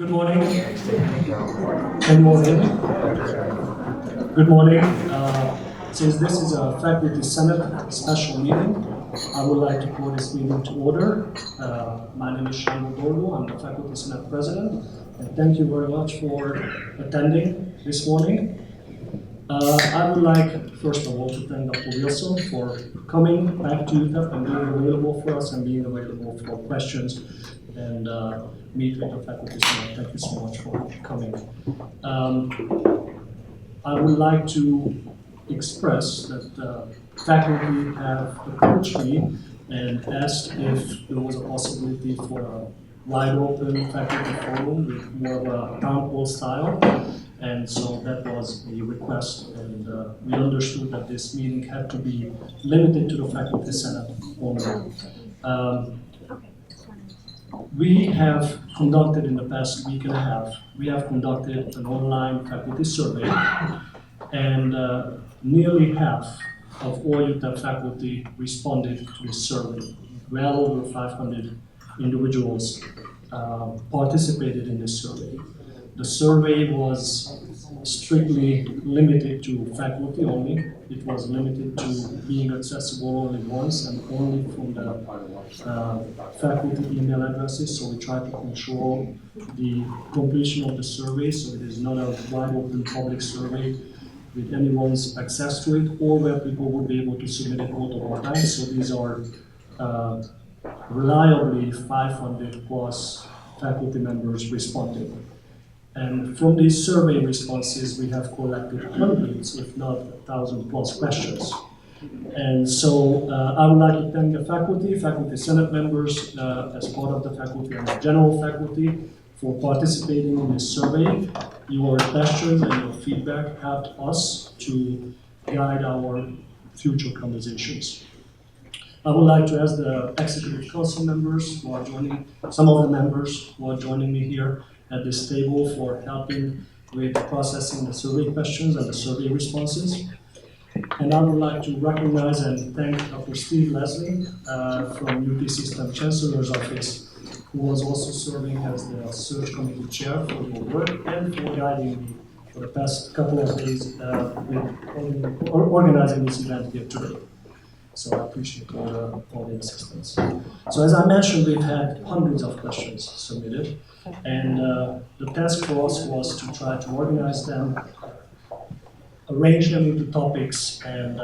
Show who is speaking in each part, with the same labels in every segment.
Speaker 1: Good morning. Can you all hear me? Good morning. Since this is a Faculty Senate special meeting, I would like to call this meeting to order. My name is Shandro Dorgu. I'm the Faculty Senate President, and thank you very much for attending this morning. I would like, first of all, to thank Dr. Wilson for coming back to UTEP and being available for us and being available for questions and meet with the Faculty Senate. Thank you so much for coming. I would like to express that faculty have approached me and asked if there was a possibility for a wide open faculty forum with more of a town hall style. And so that was the request, and we understood that this meeting had to be limited to the Faculty Senate only. We have conducted in the past week and a half, we have conducted an online faculty survey, and nearly half of all UTEP faculty responded to this survey. Well over 500 individuals participated in this survey. The survey was strictly limited to faculty only. It was limited to being accessible only once and only from the faculty email addresses. So we tried to control the completion of the survey so it is not a wide open public survey with anyone's access to it, or where people would be able to submit it all the time. So these are reliably 500 plus faculty members responding. And from these survey responses, we have collected hundreds, if not 1,000 plus questions. And so I would like to thank the Faculty Senate members as part of the faculty and the general faculty for participating in this survey. Your questions and your feedback helped us to guide our future conversations. I would like to ask the Executive Council members who are joining, some of the members who are joining me here at this table for helping with processing the survey questions and the survey responses. And I would like to recognize and thank Dr. Steve Leslie from UT System Chancellor's Office, who was also serving as the search committee chair for your work and for guiding me for the past couple of days with organizing this event here today. So I appreciate all the assistance. So as I mentioned, we've had hundreds of questions submitted, and the task for us was to try to organize them, arrange them into topics, and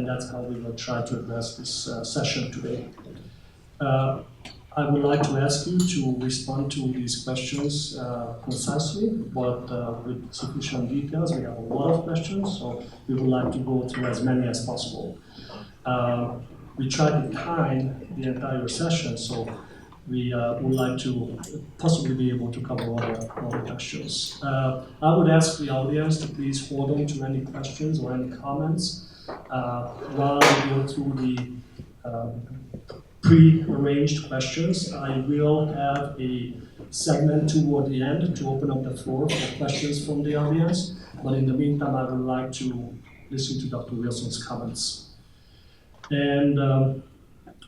Speaker 1: that's how we will try to address this session today. I would like to ask you to respond to these questions concisely, but with sufficient details. We have a lot of questions, so we would like to go through as many as possible. We try to time the entire session, so we would like to possibly be able to cover all the questions. I would ask the audience to please hold on to any questions or any comments while we go through the pre-arranged questions. I will have a segment toward the end to open up the floor for questions from the audience, but in the meantime, I would like to listen to Dr. Wilson's comments. And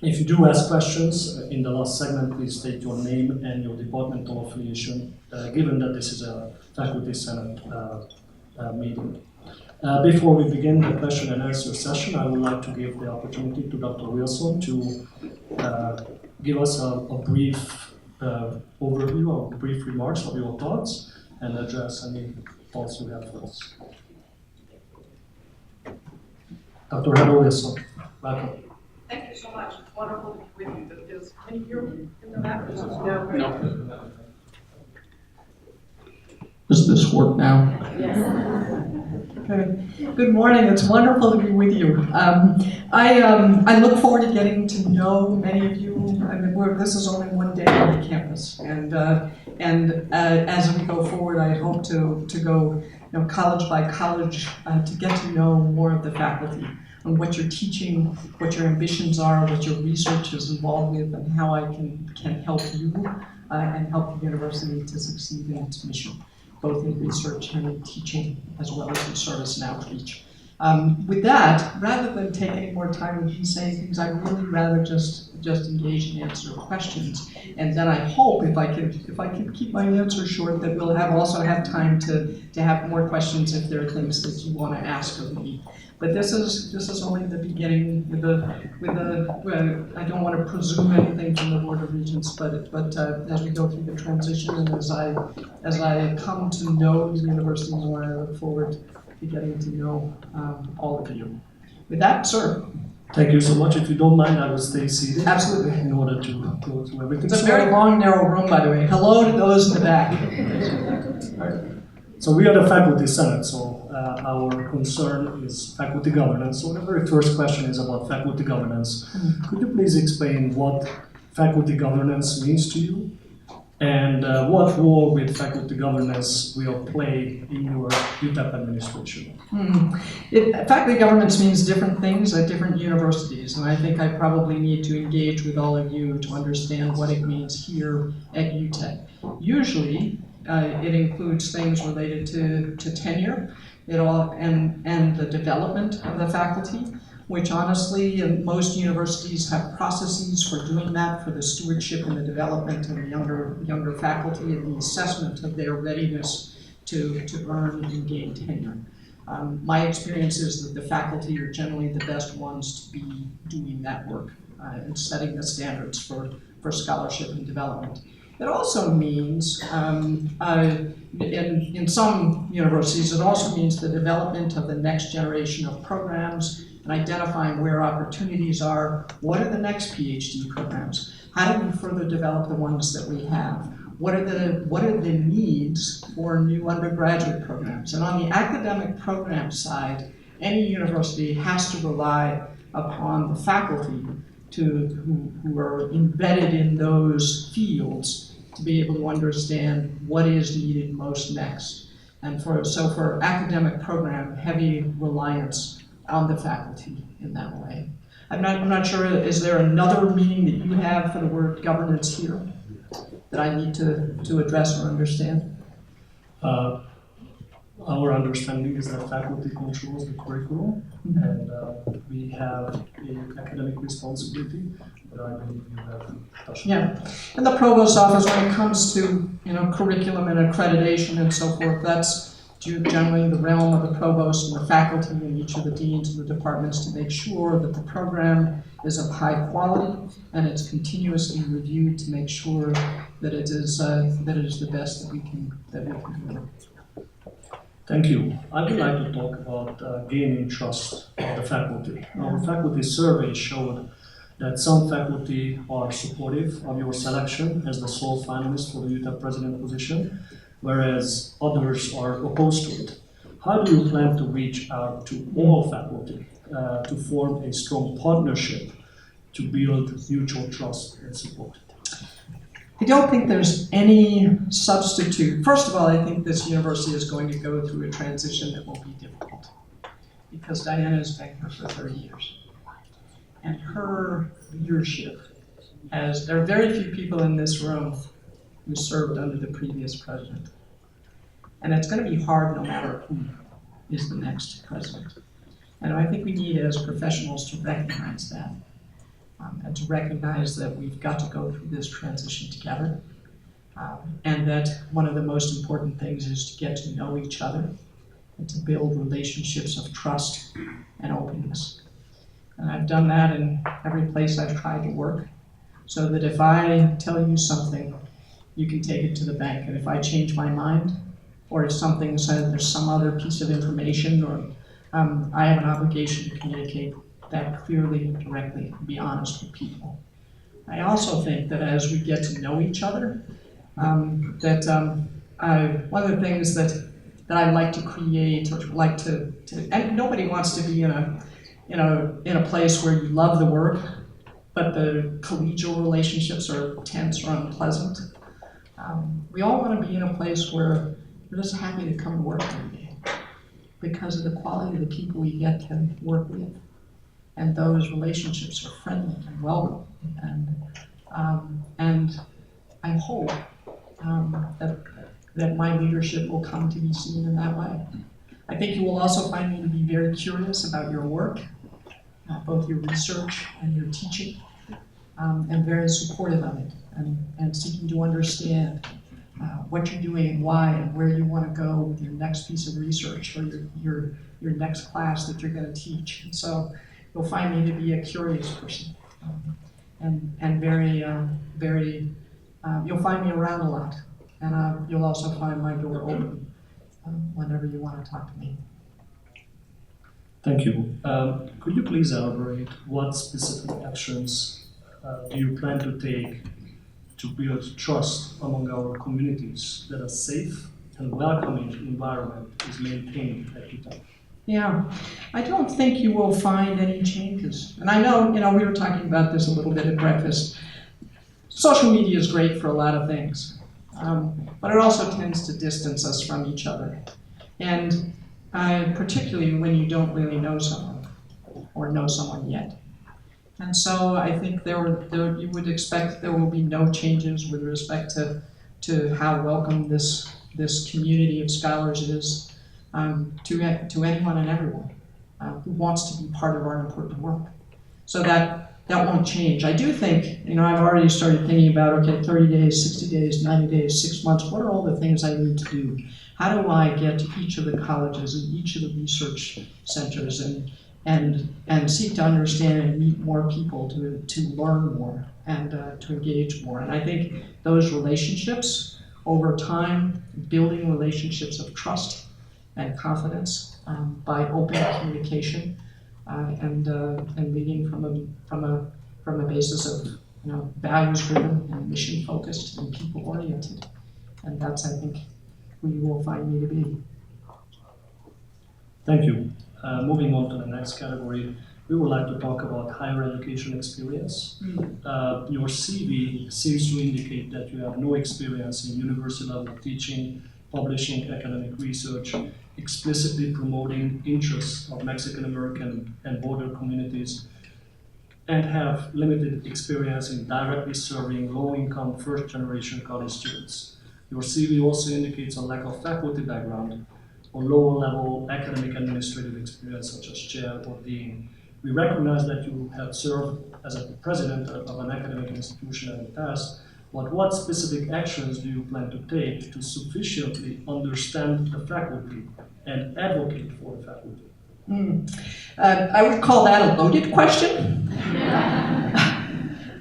Speaker 1: if you do ask questions in the last segment, please state your name and your departmental affiliation, given that this is a Faculty Senate meeting. Before we begin the question and answer session, I would like to give the opportunity to Dr. Wilson to give us a brief overview or brief remarks of your thoughts and address any thoughts you have for us. Dr. Heather Wilson. Welcome.
Speaker 2: Thank you so much. It's wonderful to be with you. Can you hear me in the back? No.
Speaker 3: Does this work now?
Speaker 2: Yes. Okay. Good morning. It's wonderful to be with you. I look forward to getting to know many of you. I mean, this is only one day on the campus, and as we go forward, I hope to go, college by college, to get to know more of the faculty and what you're teaching, what your ambitions are, what your research is involved with, and how I can help you and help the university to succeed in its mission, both in research and in teaching, as well as in service and outreach. With that, rather than take any more time with you saying things, I'd really rather just engage and answer questions. And then I hope if I can keep my answers short, that we'll also have time to have more questions if there are things that you want to ask of me. But this is only the beginning. I don't want to presume anything from the Board of Regents, but as we go through the transition and as I come to know the university more, I look forward to getting to know all of you. With that, sir.
Speaker 1: Thank you so much. If you don't mind, I will stay seated.
Speaker 2: Absolutely.
Speaker 1: In order to go through everything.
Speaker 2: It's a very long, narrow room, by the way. Hello to those in the back.
Speaker 1: So we are the Faculty Senate, so our concern is faculty governance. So the very first question is about faculty governance. Could you please explain what faculty governance means to you? And what role will faculty governance will play in your UTEP administration?
Speaker 2: Faculty governance means different things at different universities, and I think I probably need to engage with all of you to understand what it means here at UTEP. Usually, it includes things related to tenure, and the development of the faculty, which honestly, most universities have processes for doing that, for the stewardship and the development of the younger faculty and the assessment of their readiness to earn and gain tenure. My experience is that the faculty are generally the best ones to be doing that work and setting the standards for scholarship and development. It also means, in some universities, it also means the development of the next generation of programs and identifying where opportunities are. What are the next PhD programs? How do we further develop the ones that we have? What are the needs for new undergraduate programs? And on the academic program side, any university has to rely upon the faculty who are embedded in those fields to be able to understand what is needed most next. And so for academic program, heavy reliance on the faculty in that way. I'm not sure, is there another meaning that you have for the word governance here that I need to address or understand?
Speaker 1: Our understanding is that faculty controls the curriculum, and we have an academic responsibility, but I believe you have touched on
Speaker 2: Yeah, and the provost office, when it comes to curriculum and accreditation and so forth, that's generally the realm of the provost and the faculty and each of the deans and the departments to make sure that the program is of high quality and it's continuously reviewed to make sure that it is the best that we can do.
Speaker 1: Thank you. I would like to talk about gaining trust of the faculty. Our faculty survey showed that some faculty are supportive of your selection as the sole finalist for the UTEP president position, whereas others are opposed to it. How do you plan to reach out to all faculty to form a strong partnership to build mutual trust and support?
Speaker 2: I don't think there's any substitute. First of all, I think this university is going to go through a transition that will be difficult because Diana has been here for 30 years. And her leadership there are very few people in this room who served under the previous president. And it's going to be hard no matter who is the next president. And I think we need as professionals to recognize that. And to recognize that we've got to go through this transition together. And that one of the most important things is to get to know each other and to build relationships of trust and openness. And I've done that in every place I've tried to work, so that if I tell you something, you can take it to the bank. And if I change my mind, or if something says there's some other piece of information, or I have an obligation to communicate that clearly and directly, and be honest with people. I also think that as we get to know each other, one of the things that I like to create, or like to, and nobody wants to be in a place where you love the work, but the collegial relationships are tense or unpleasant. We all want to be in a place where we're just happy to come to work every day because of the quality of the people we get to work with. And those relationships are friendly and welcome. And I hope that my leadership will come to be seen in that way. I think you will also find me to be very curious about your work, both your research and your teaching, and very supportive of it, and seeking to understand what you're doing and why, and where you want to go with your next piece of research or your next class that you're going to teach. And so you'll find me to be a curious person, and very, you'll find me around a lot, and you'll also find my door open whenever you want to talk to me.
Speaker 1: Thank you. Could you please elaborate what specific actions do you plan to take to build trust among our communities that a safe and welcoming environment is maintained at Utah?
Speaker 2: Yeah, I don't think you will find any changes. And I know, we were talking about this a little bit at breakfast. Social media is great for a lot of things, but it also tends to distance us from each other. And particularly when you don't really know someone or know someone yet. And so I think you would expect there will be no changes with respect to how welcome this community of scholars is to anyone and everyone who wants to be part of our important work. So that won't change. I do think, I've already started thinking about, okay, 30 days, 60 days, 90 days, 6 months, what are all the things I need to do? How do I get to each of the colleges and each of the research centers and seek to understand and meet more people to learn more and to engage more? And I think those relationships over time, building relationships of trust and confidence by open communication and leading from a basis of values-driven and mission-focused and people-oriented. And that's, I think, who you will find me to be.
Speaker 1: Thank you. Moving on to the next category, we would like to talk about higher education experience. Your CV seems to indicate that you have no experience in university-level teaching, publishing academic research, explicitly promoting interests of Mexican American and border communities, and have limited experience in directly serving low-income first-generation college students. Your CV also indicates a lack of faculty background or lower-level academic administrative experience such as chair or dean. We recognize that you have served as a president of an academic institution in the past, but what specific actions do you plan to take to sufficiently understand the faculty and advocate for the faculty?
Speaker 2: I would call that a loaded question.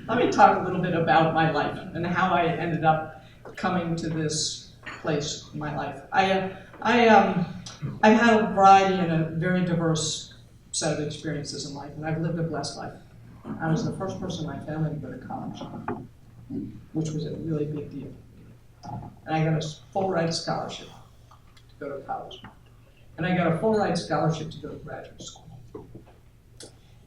Speaker 2: Let me talk a little bit about my life and how I ended up coming to this place in my life. I've had a variety and a very diverse set of experiences in life, and I've lived a blessed life. I was the first person in my family to go to college, which was a really big deal. And I got a full ride scholarship to go to college. And I got a full ride scholarship to go to graduate school.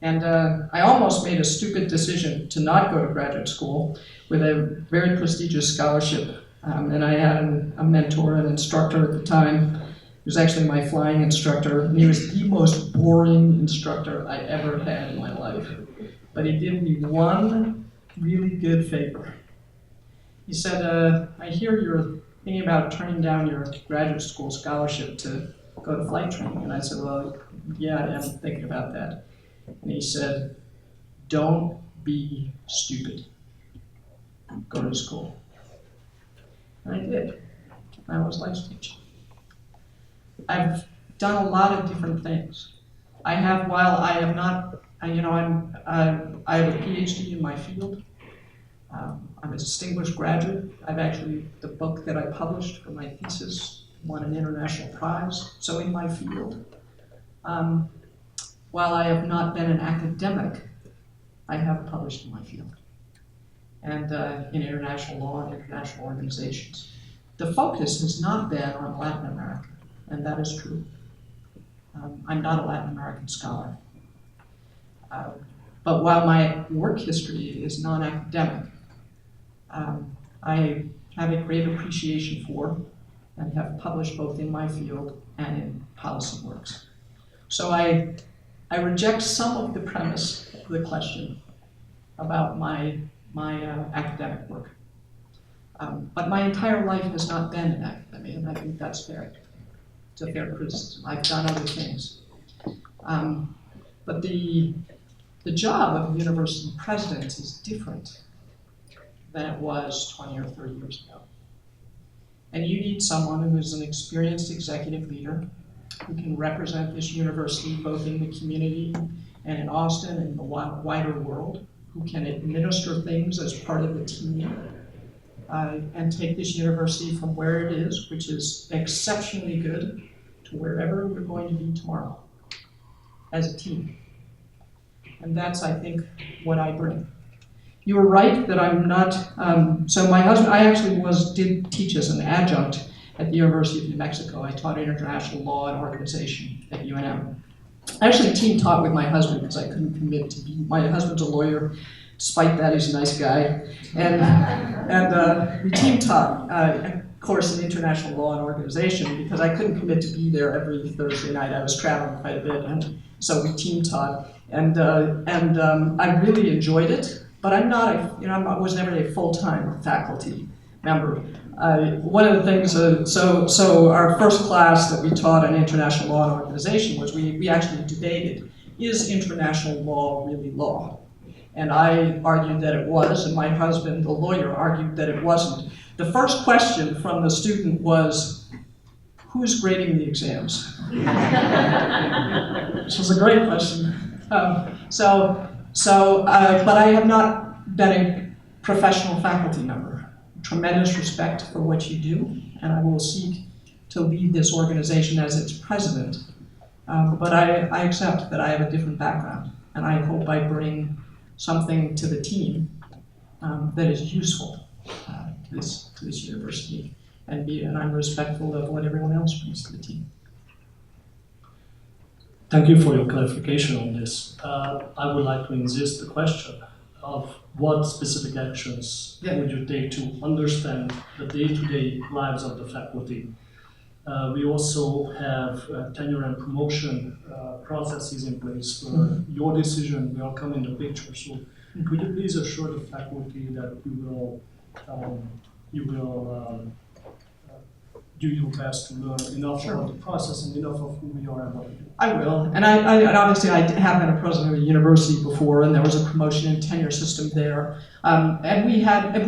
Speaker 2: And I almost made a stupid decision to not go to graduate school with a very prestigious scholarship. And I had a mentor, an instructor at the time. He was actually my flying instructor, and he was the most boring instructor I ever had in my life. But he did me one really good favor. He said, I hear you're thinking about turning down your graduate school scholarship to go to flight training. And I said, well, yeah, I am thinking about that. And he said, don't be stupid. Go to school. And I did. I was life teaching. I've done a lot of different things. I have a PhD in my field. I'm a distinguished graduate. The book that I published for my thesis won an international prize, so in my field. While I have not been an academic, I have published in my field and in international law and international organizations. The focus has not been on Latin America, and that is true. I'm not a Latin American scholar. But while my work history is non-academic, I have a great appreciation for and have published both in my field and in policy works. So I reject some of the premise of the question about my academic work. But my entire life has not been in academia, and I think that's fair. to fair criticism. I've done other things. But the job of a university president is different than it was 20 or 30 years ago. And you need someone who is an experienced executive leader who can represent this university both in the community and in Austin and the wider world, who can administer things as part of the team and take this university from where it is, which is exceptionally good, to wherever we're going to be tomorrow as a team. And that's, I think, what I bring. You were right that I'm not, so my husband, I actually did teach as an adjunct at the University of New Mexico. I taught international law and organization at UNM. I actually team taught with my husband because I couldn't commit to be, my husband's a lawyer. Despite that, he's a nice guy. And we team taught a course in international law and organization because I couldn't commit to be there every Thursday night. I was traveling quite a bit, and so we team taught. And I really enjoyed it, but I was never a full-time faculty member. One of the things, so our first class that we taught in international law and organization was we actually debated, is international law really law? And I argued that it was, and my husband, the lawyer, argued that it wasn't. The first question from the student was, who's grading the exams? Which was a great question. But I have not been a professional faculty member. Tremendous respect for what you do, and I will seek to lead this organization as its president. But I accept that I have a different background, and I hope I bring something to the team that is useful to this university, and I'm respectful of what everyone else brings to the team.
Speaker 1: Thank you for your clarification on this. I would like to insist the question of what specific actions would you take to understand the day-to-day lives of the faculty. We also have tenure and promotion processes in place where your decision will come in the picture. So could you please assure the faculty that you will do your best to learn enough about the process and enough of who we are and what we do?
Speaker 2: I will, and I obviously I have been a president of a university before, and there was a promotion and tenure system there, and we had a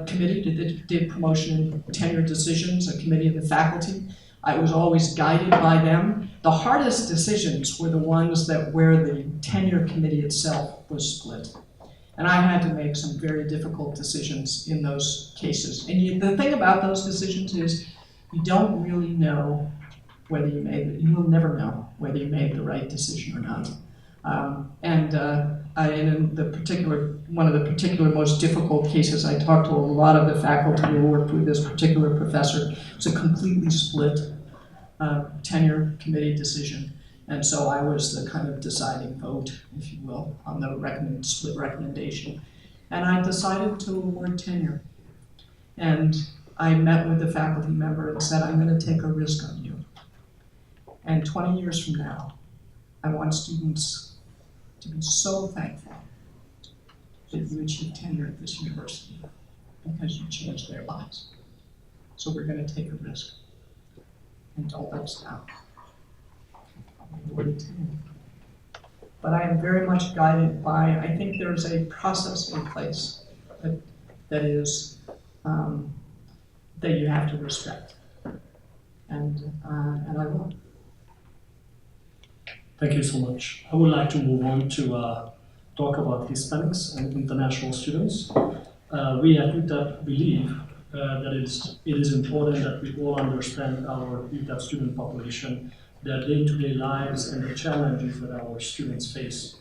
Speaker 2: committee that did promotion and tenure decisions, a committee of the faculty. I was always guided by them. The hardest decisions were the ones where the tenure committee itself was split. And I had to make some very difficult decisions in those cases. And the thing about those decisions is you don't really know whether you will never know whether you made the right decision or not. In one of the particular most difficult cases, I talked to a lot of the faculty who worked with this particular professor. It was a completely split tenure committee decision. And so I was the kind of deciding vote, if you will, on the split recommendation. And I decided to award tenure. And I met with the faculty member and said, I'm going to take a risk on you. And 20 years from now, I want students to be so thankful that you achieved tenure at this university because you changed their lives. So we're going to take a risk. And don't let us down. But I am very much guided by, I think there's a process in place that is, that you have to respect. And I will.
Speaker 1: Thank you so much. I would like to move on to talk about Hispanics and international students. We at UTEP believe that it is important that we all understand our UTEP student population, their day-to-day lives and the challenges that our students face.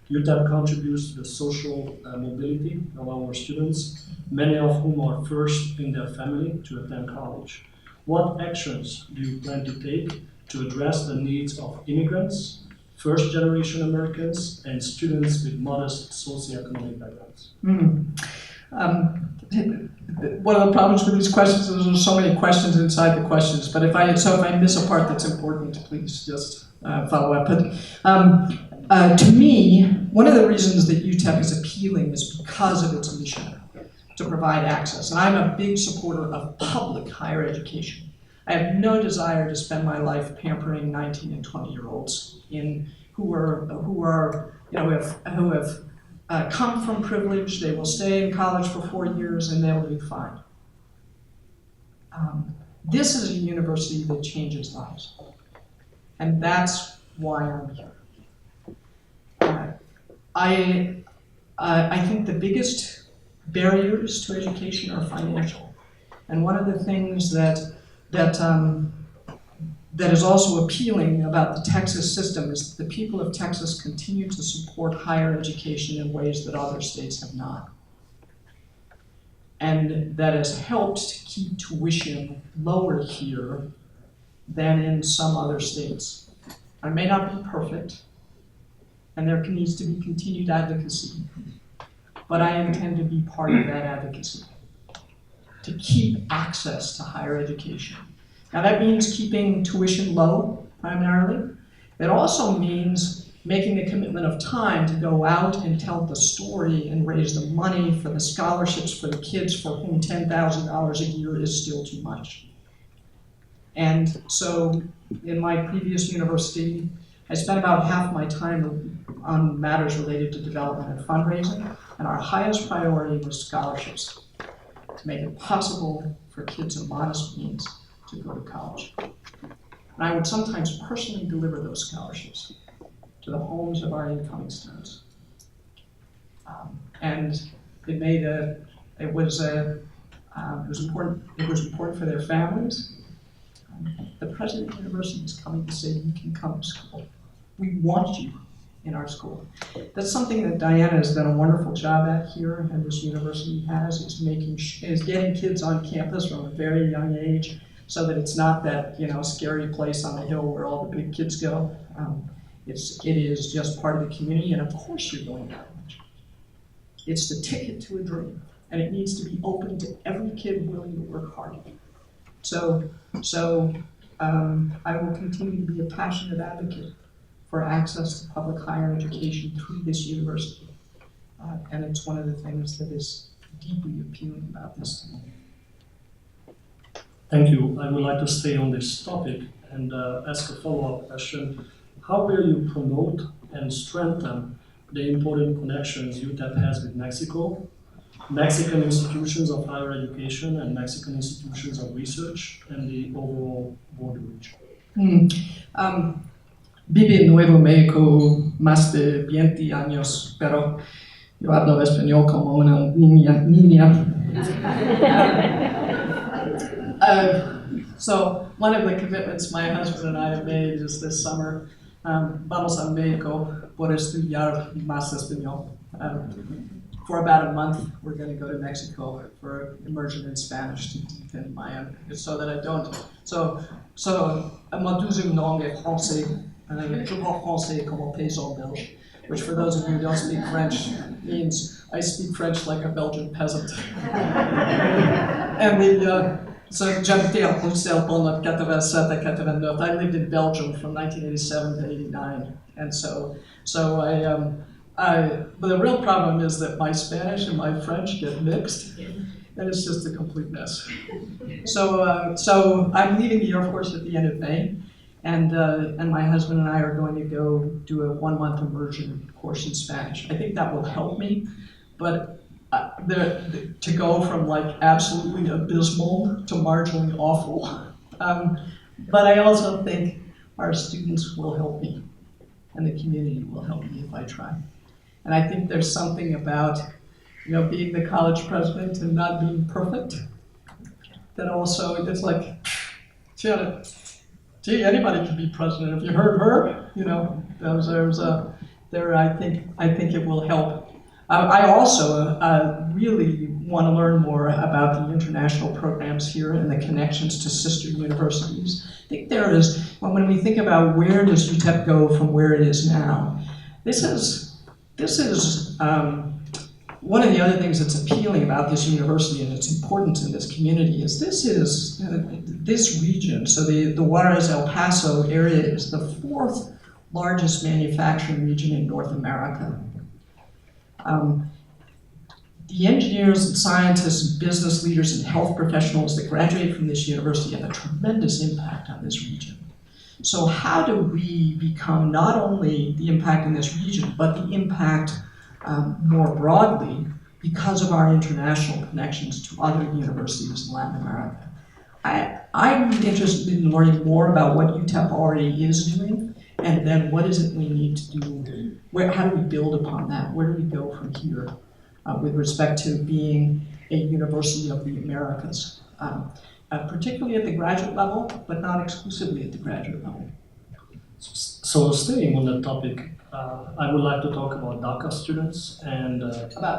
Speaker 1: UTEP contributes to the social mobility of our students, many of whom are first in their family to attend college. What actions do you plan to take to address the needs of immigrants, first-generation Americans, and students with modest socioeconomic backgrounds?
Speaker 2: One of the problems with these questions is there's so many questions inside the questions, but if I miss a part that's important, please just follow up. But to me, one of the reasons that UTEP is appealing is because of its mission to provide access. And I'm a big supporter of public higher education. I have no desire to spend my life pampering 19 and 20-year-olds who have come from privilege. They will stay in college for 4 years and they'll be fine. This is a university that changes lives, and that's why I'm here. I think the biggest barriers to education are financial, and one of the things that is also appealing about the Texas system is that the people of Texas continue to support higher education in ways that other states have not. And that has helped to keep tuition lower here than in some other states. I may not be perfect, and there needs to be continued advocacy, but I intend to be part of that advocacy, to keep access to higher education. Now that means keeping tuition low, primarily. It also means making the commitment of time to go out and tell the story and raise the money for the scholarships for the kids for whom $10,000 a year is still too much. And so in my previous university, I spent about half my time on matters related to development and fundraising, and our highest priority was scholarships, to make it possible for kids of modest means to go to college. And I would sometimes personally deliver those scholarships to the homes of our incoming students. And it was important for their families. The president of the university is coming to say, you can come to school. We want you in our school. That's something that Diana has done a wonderful job at here, and this university is getting kids on campus from a very young age, so that it's not that scary place on the hill where all the big kids go. It is just part of the community, and of course you're going to college. It's the ticket to a dream, and it needs to be open to every kid willing to work hard. So I will continue to be a passionate advocate for access to public higher education through this university. And it's one of the things that is deeply appealing about this to me.
Speaker 1: Thank you. I would like to stay on this topic and ask a follow-up question. How will you promote and strengthen the important connections UTEP has with Mexico, Mexican institutions of higher education, and Mexican institutions of research, and the overall border region?
Speaker 2: Viví en Nuevo México más de 20 años, pero yo hablo español como una niña. So one of the commitments my husband and I have made is this summer, vamos a México por estudiar más español. For about a month, we're going to go to Mexico for immersion in Spanish to deepen my so that I don't. So mon deuxième langue est français. Je parle français comme paysan belge, which for those of you who don't speak French means I speak French like a Belgian peasant. So j'habitais à Bruxelles pendant 87 à 89. I lived in Belgium from 1987 to 89, and so but the real problem is that my Spanish and my French get mixed, and it's just a complete mess. So I'm leaving the Air Force at the end of May, and my husband and I are going to go do a 1-month immersion course in Spanish. I think that will help me, but to go from like absolutely abysmal to marginally awful. But I also think our students will help me, and the community will help me if I try. And I think there's something about, being the college president and not being perfect, that also, it's like, gee, anybody can be president. Have you heard her? I think it will help. I also really want to learn more about the international programs here and the connections to sister universities. I think there is, when we think about where does UTEP go from where it is now, this is one of the other things that's appealing about this university and its importance in this community is this region. So the Juarez El Paso area is the 4th largest manufacturing region in North America. the engineers and scientists and business leaders and health professionals that graduate from this university have a tremendous impact on this region. So how do we become not only the impact in this region, but the impact more broadly because of our international connections to other universities in Latin America? I'm interested in learning more about what UTEP already is doing, and then what is it we need to do? How do we build upon that? Where do we go from here with respect to being a university of the Americas, particularly at the graduate level, but not exclusively at the graduate level?
Speaker 1: So staying on that topic, I would like to talk about DACA students and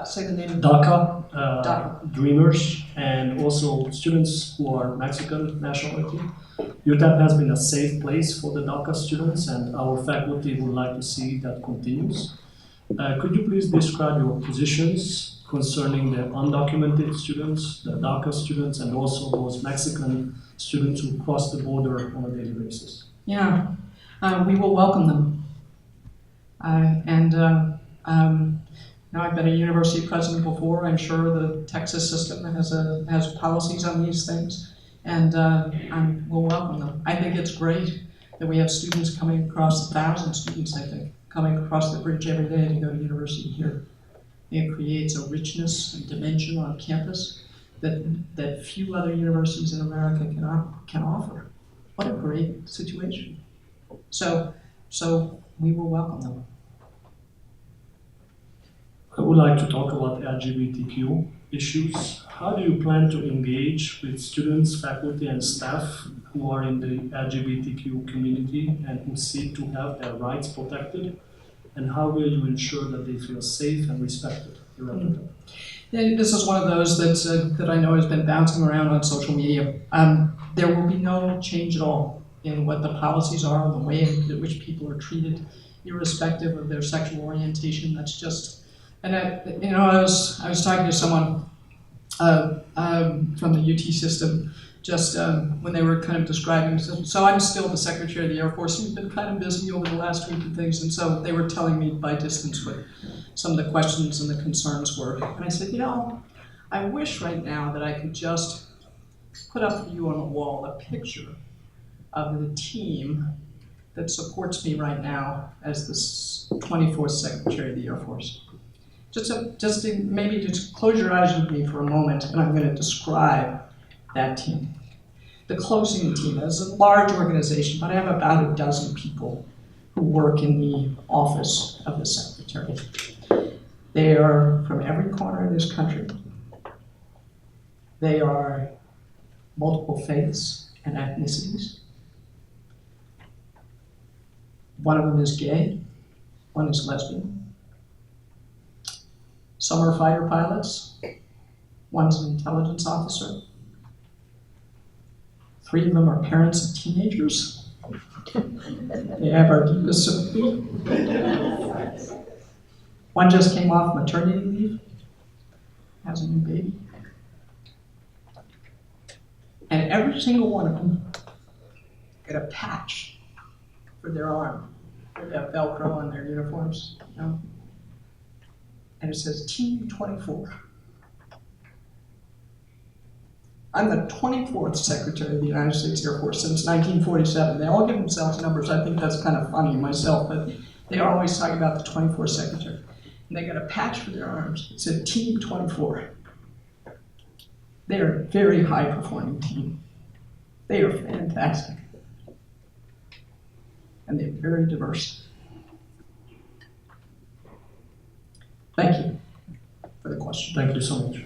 Speaker 2: Say the name.
Speaker 1: DACA,
Speaker 2: DACA.
Speaker 1: Dreamers, and also students who are Mexican nationality. UTEP has been a safe place for the DACA students, and our faculty would like to see that continues. Could you please describe your positions concerning the undocumented students, the DACA students, and also those Mexican students who cross the border on a daily basis?
Speaker 2: Yeah, we will welcome them. I've been a university president before. I'm sure the Texas system has policies on these things, and we'll welcome them. I think it's great that we have students coming across, 1,000 students, I think, coming across the bridge every day to go to university here. It creates a richness and dimension on campus that few other universities in America can offer. What a great situation. So we will welcome them.
Speaker 1: I would like to talk about LGBTQ issues. How do you plan to engage with students, faculty, and staff who are in the LGBTQ community and who seek to have their rights protected? And how will you ensure that they feel safe and respected?
Speaker 2: Yeah, this is one of those that I know has been bouncing around on social media. There will be no change at all in what the policies are, the way in which people are treated, irrespective of their sexual orientation. That's just, and I was talking to someone from the UT system just when they were kind of describing. So I'm still the Secretary of the Air Force. We've been kind of busy over the last week and things, and so they were telling me by distance what some of the questions and the concerns were. And I said, I wish right now that I could just put up for you on the wall a picture of the team that supports me right now as the 24th Secretary of the Air Force. Maybe just close your eyes with me for a moment, and I'm going to describe that team. The closing team is a large organization, but I have about a dozen people who work in the office of the Secretary. They are from every corner of this country. They are multiple faiths and ethnicities. One of them is gay, one is lesbian. Some are fighter pilots, one's an intelligence officer. 3 of them are parents of teenagers. They have our deepest sympathy. One just came off maternity leave, has a new baby. And every single one of them get a patch for their arm. They have Velcro on their uniforms, and it says Team 24. I'm the 24th Secretary of the United States Air Force since 1947. They all give themselves numbers. I think that's kind of funny myself, but they are always talking about the 24th Secretary. And they got a patch for their arms. It said Team 24. They are a very high-performing team. They are fantastic. And they're very diverse. Thank you for the question.
Speaker 1: Thank you so much.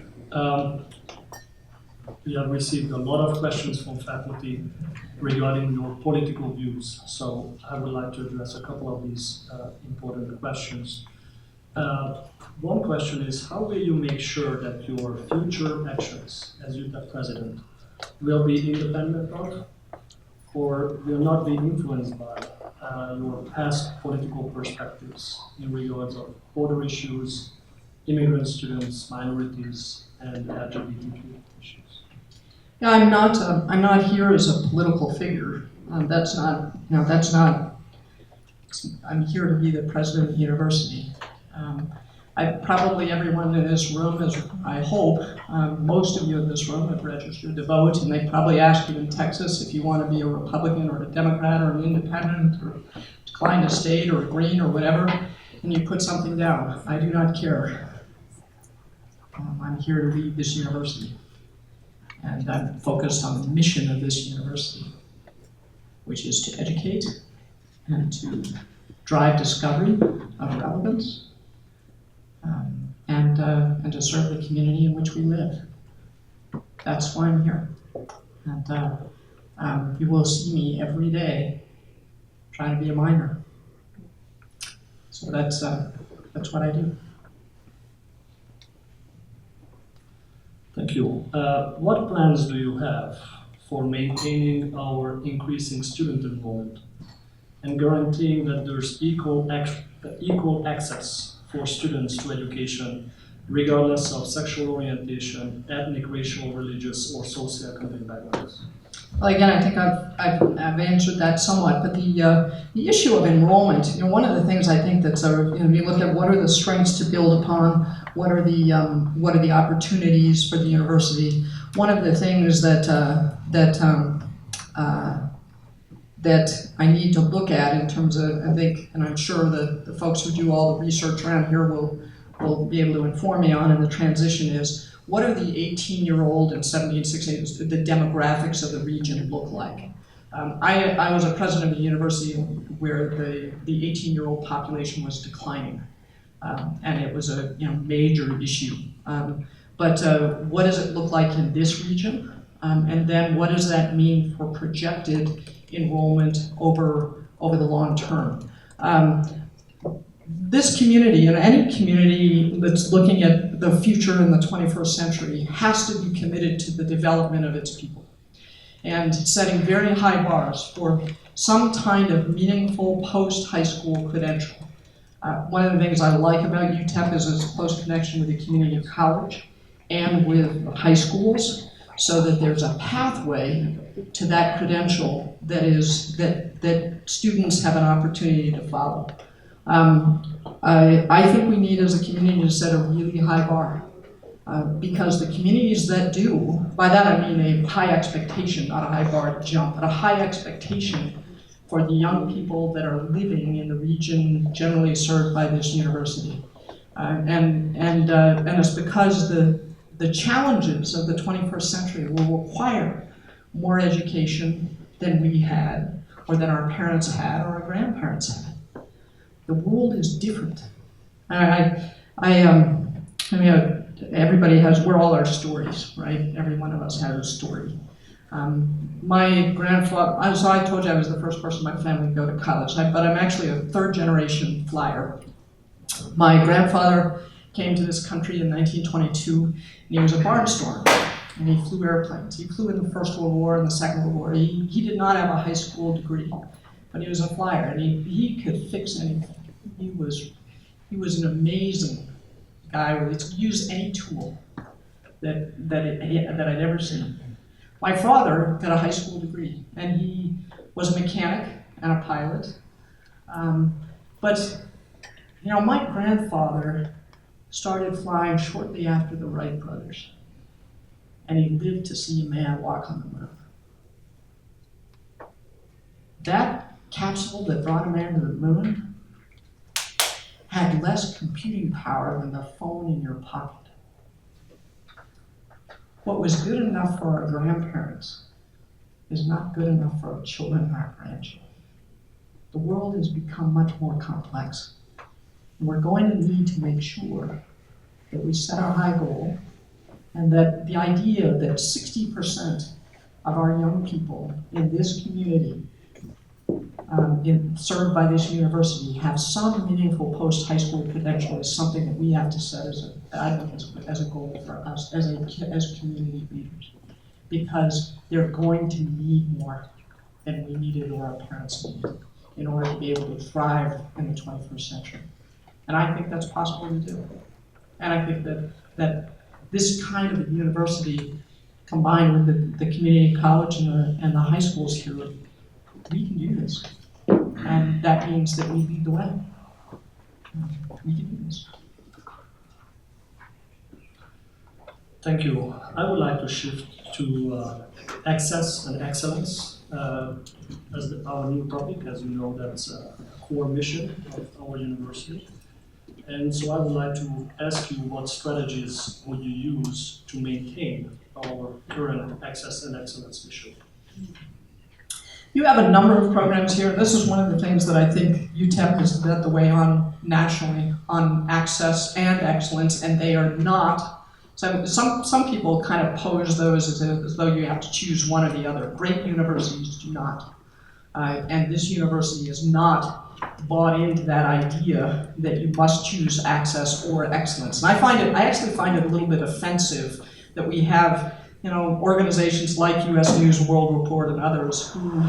Speaker 1: We have received a lot of questions from faculty regarding your political views, so I would like to address a couple of these important questions. One question is, how will you make sure that your future actions as UTEP president will be independent of, or will not be influenced by your past political perspectives in regards of border issues, immigrant students, minorities, and LGBTQ issues?
Speaker 2: Yeah, I'm not here as a political figure. I'm here to be the president of the university. Probably everyone in this room is, I hope, most of you in this room have registered to vote, and they probably ask you in Texas if you want to be a Republican or a Democrat or an independent or decline to state or a green or whatever, and you put something down. I do not care. I'm here to lead this university, and I'm focused on the mission of this university, which is to educate and to drive discovery of relevance, and to serve the community in which we live. That's why I'm here. And you will see me every day trying to be a miner. So that's what I do.
Speaker 1: Thank you. What plans do you have for maintaining our increasing student enrollment and guaranteeing that there's equal access for students to education, regardless of sexual orientation, ethnic, racial, religious, or socioeconomic backgrounds?
Speaker 2: Well, again, I think I've answered that somewhat, but the issue of enrollment, one of the things I think that's you look at what are the strengths to build upon, what are the opportunities for the university. One of the things that I need to look at in terms of, I think, and I'm sure the folks who do all the research around here will be able to inform me on in the transition is, what are the 18-year-old and 17, 16, the demographics of the region look like? I was a president of a university where the 18-year-old population was declining, and it was a major issue. But what does it look like in this region? And then what does that mean for projected enrollment over the long term? This community, and any community that's looking at the future in the 21st century, has to be committed to the development of its people and setting very high bars for some kind of meaningful post-high school credential. One of the things I like about UTEP is its close connection with the community college and with high schools, so that there's a pathway to that credential that students have an opportunity to follow. I think we need as a community to set a really high bar, because the communities that do, by that I mean a high expectation, not a high bar to jump, but a high expectation for the young people that are living in the region generally served by this university. And it's because the challenges of the 21st century will require more education than we had, or than our parents had, or our grandparents had. The world is different. Everybody has, we're all our stories, right? Every one of us has a story. My grandfather, so I told you I was the first person in my family to go to college, but I'm actually a third generation flyer. My grandfather came to this country in 1922, and he was a barnstormer, and he flew airplanes. He flew in the First World War and the Second World War. He did not have a high school degree, but he was a flyer, and he could fix anything. He was an amazing guy who could use any tool that I'd ever seen. My father got a high school degree, and he was a mechanic and a pilot. But my grandfather started flying shortly after the Wright brothers, and he lived to see a man walk on the moon. That capsule that brought a man to the moon had less computing power than the phone in your pocket. What was good enough for our grandparents is not good enough for our children and our grandchildren. The world has become much more complex. And we're going to need to make sure that we set our high goal, and that the idea that 60% of our young people in this community served by this university have some meaningful post-high school credential is something that we have to set as a goal for us as community leaders, because they're going to need more than we needed or our parents needed in order to be able to thrive in the 21st century. And I think that's possible to do. And I think that this kind of a university, combined with the community college and the high schools here, we can do this. And that means that we lead the way. We can do this.
Speaker 1: Thank you. I would like to shift to access and excellence as our new topic. As you know, that's a core mission of our university. And so I would like to ask you what strategies would you use to maintain our current access and excellence mission?
Speaker 2: You have a number of programs here. This is one of the things that I think UTEP has led the way on nationally on access and excellence, and they are not. So some people kind of pose those as though you have to choose one or the other. Great universities do not. And this university is not bought into that idea that you must choose access or excellence. And I actually find it a little bit offensive that we have, organizations like US News, World Report, and others who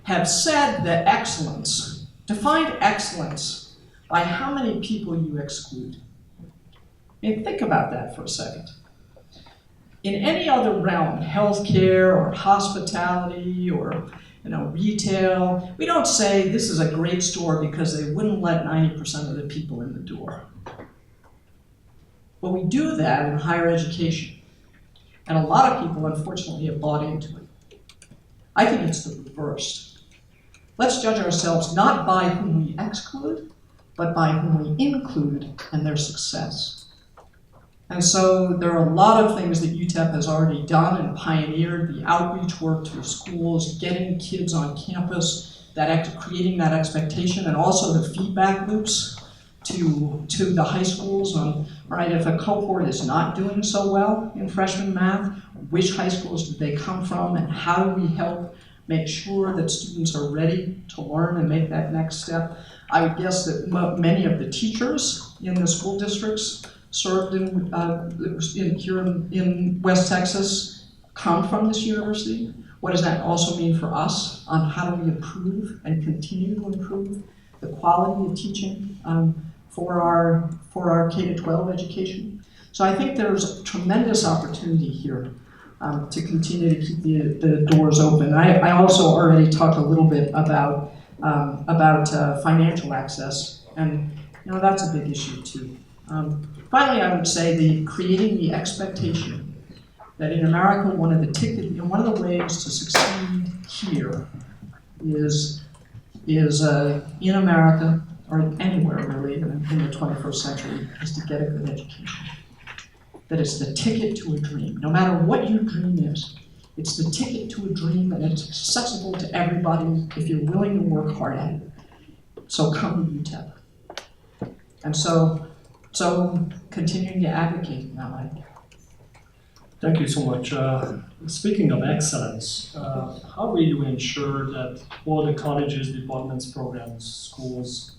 Speaker 2: have said that excellence, defined excellence by how many people you exclude. I mean, think about that for a second. In any other realm, healthcare or hospitality or retail, we don't say this is a great store because they wouldn't let 90% of the people in the door. But we do that in higher education. And a lot of people, unfortunately, have bought into it. I think it's the reverse. Let's judge ourselves not by whom we exclude, but by whom we include and their success. And so there are a lot of things that UTEP has already done and pioneered, the outreach work to schools, getting kids on campus, creating that expectation, and also the feedback loops to the high schools on, right, if a cohort is not doing so well in freshman math, which high schools did they come from, and how do we help make sure that students are ready to learn and make that next step. I would guess that many of the teachers in the school districts served here in West Texas come from this university. What does that also mean for us on how do we improve and continue to improve the quality of teaching for our K-12 education? So I think there's a tremendous opportunity here to continue to keep the doors open. I also already talked a little bit about financial access, and that's a big issue too. Finally, I would say creating the expectation that in America, one of the ways to succeed here is in America, or anywhere really in the 21st century, is to get a good education. That it's the ticket to a dream. No matter what your dream is, it's the ticket to a dream, and it's accessible to everybody if you're willing to work hard at it. So come to UTEP. And so continuing to advocate in that way.
Speaker 1: Thank you so much. Speaking of excellence, how will you ensure that all the colleges, departments, programs, schools,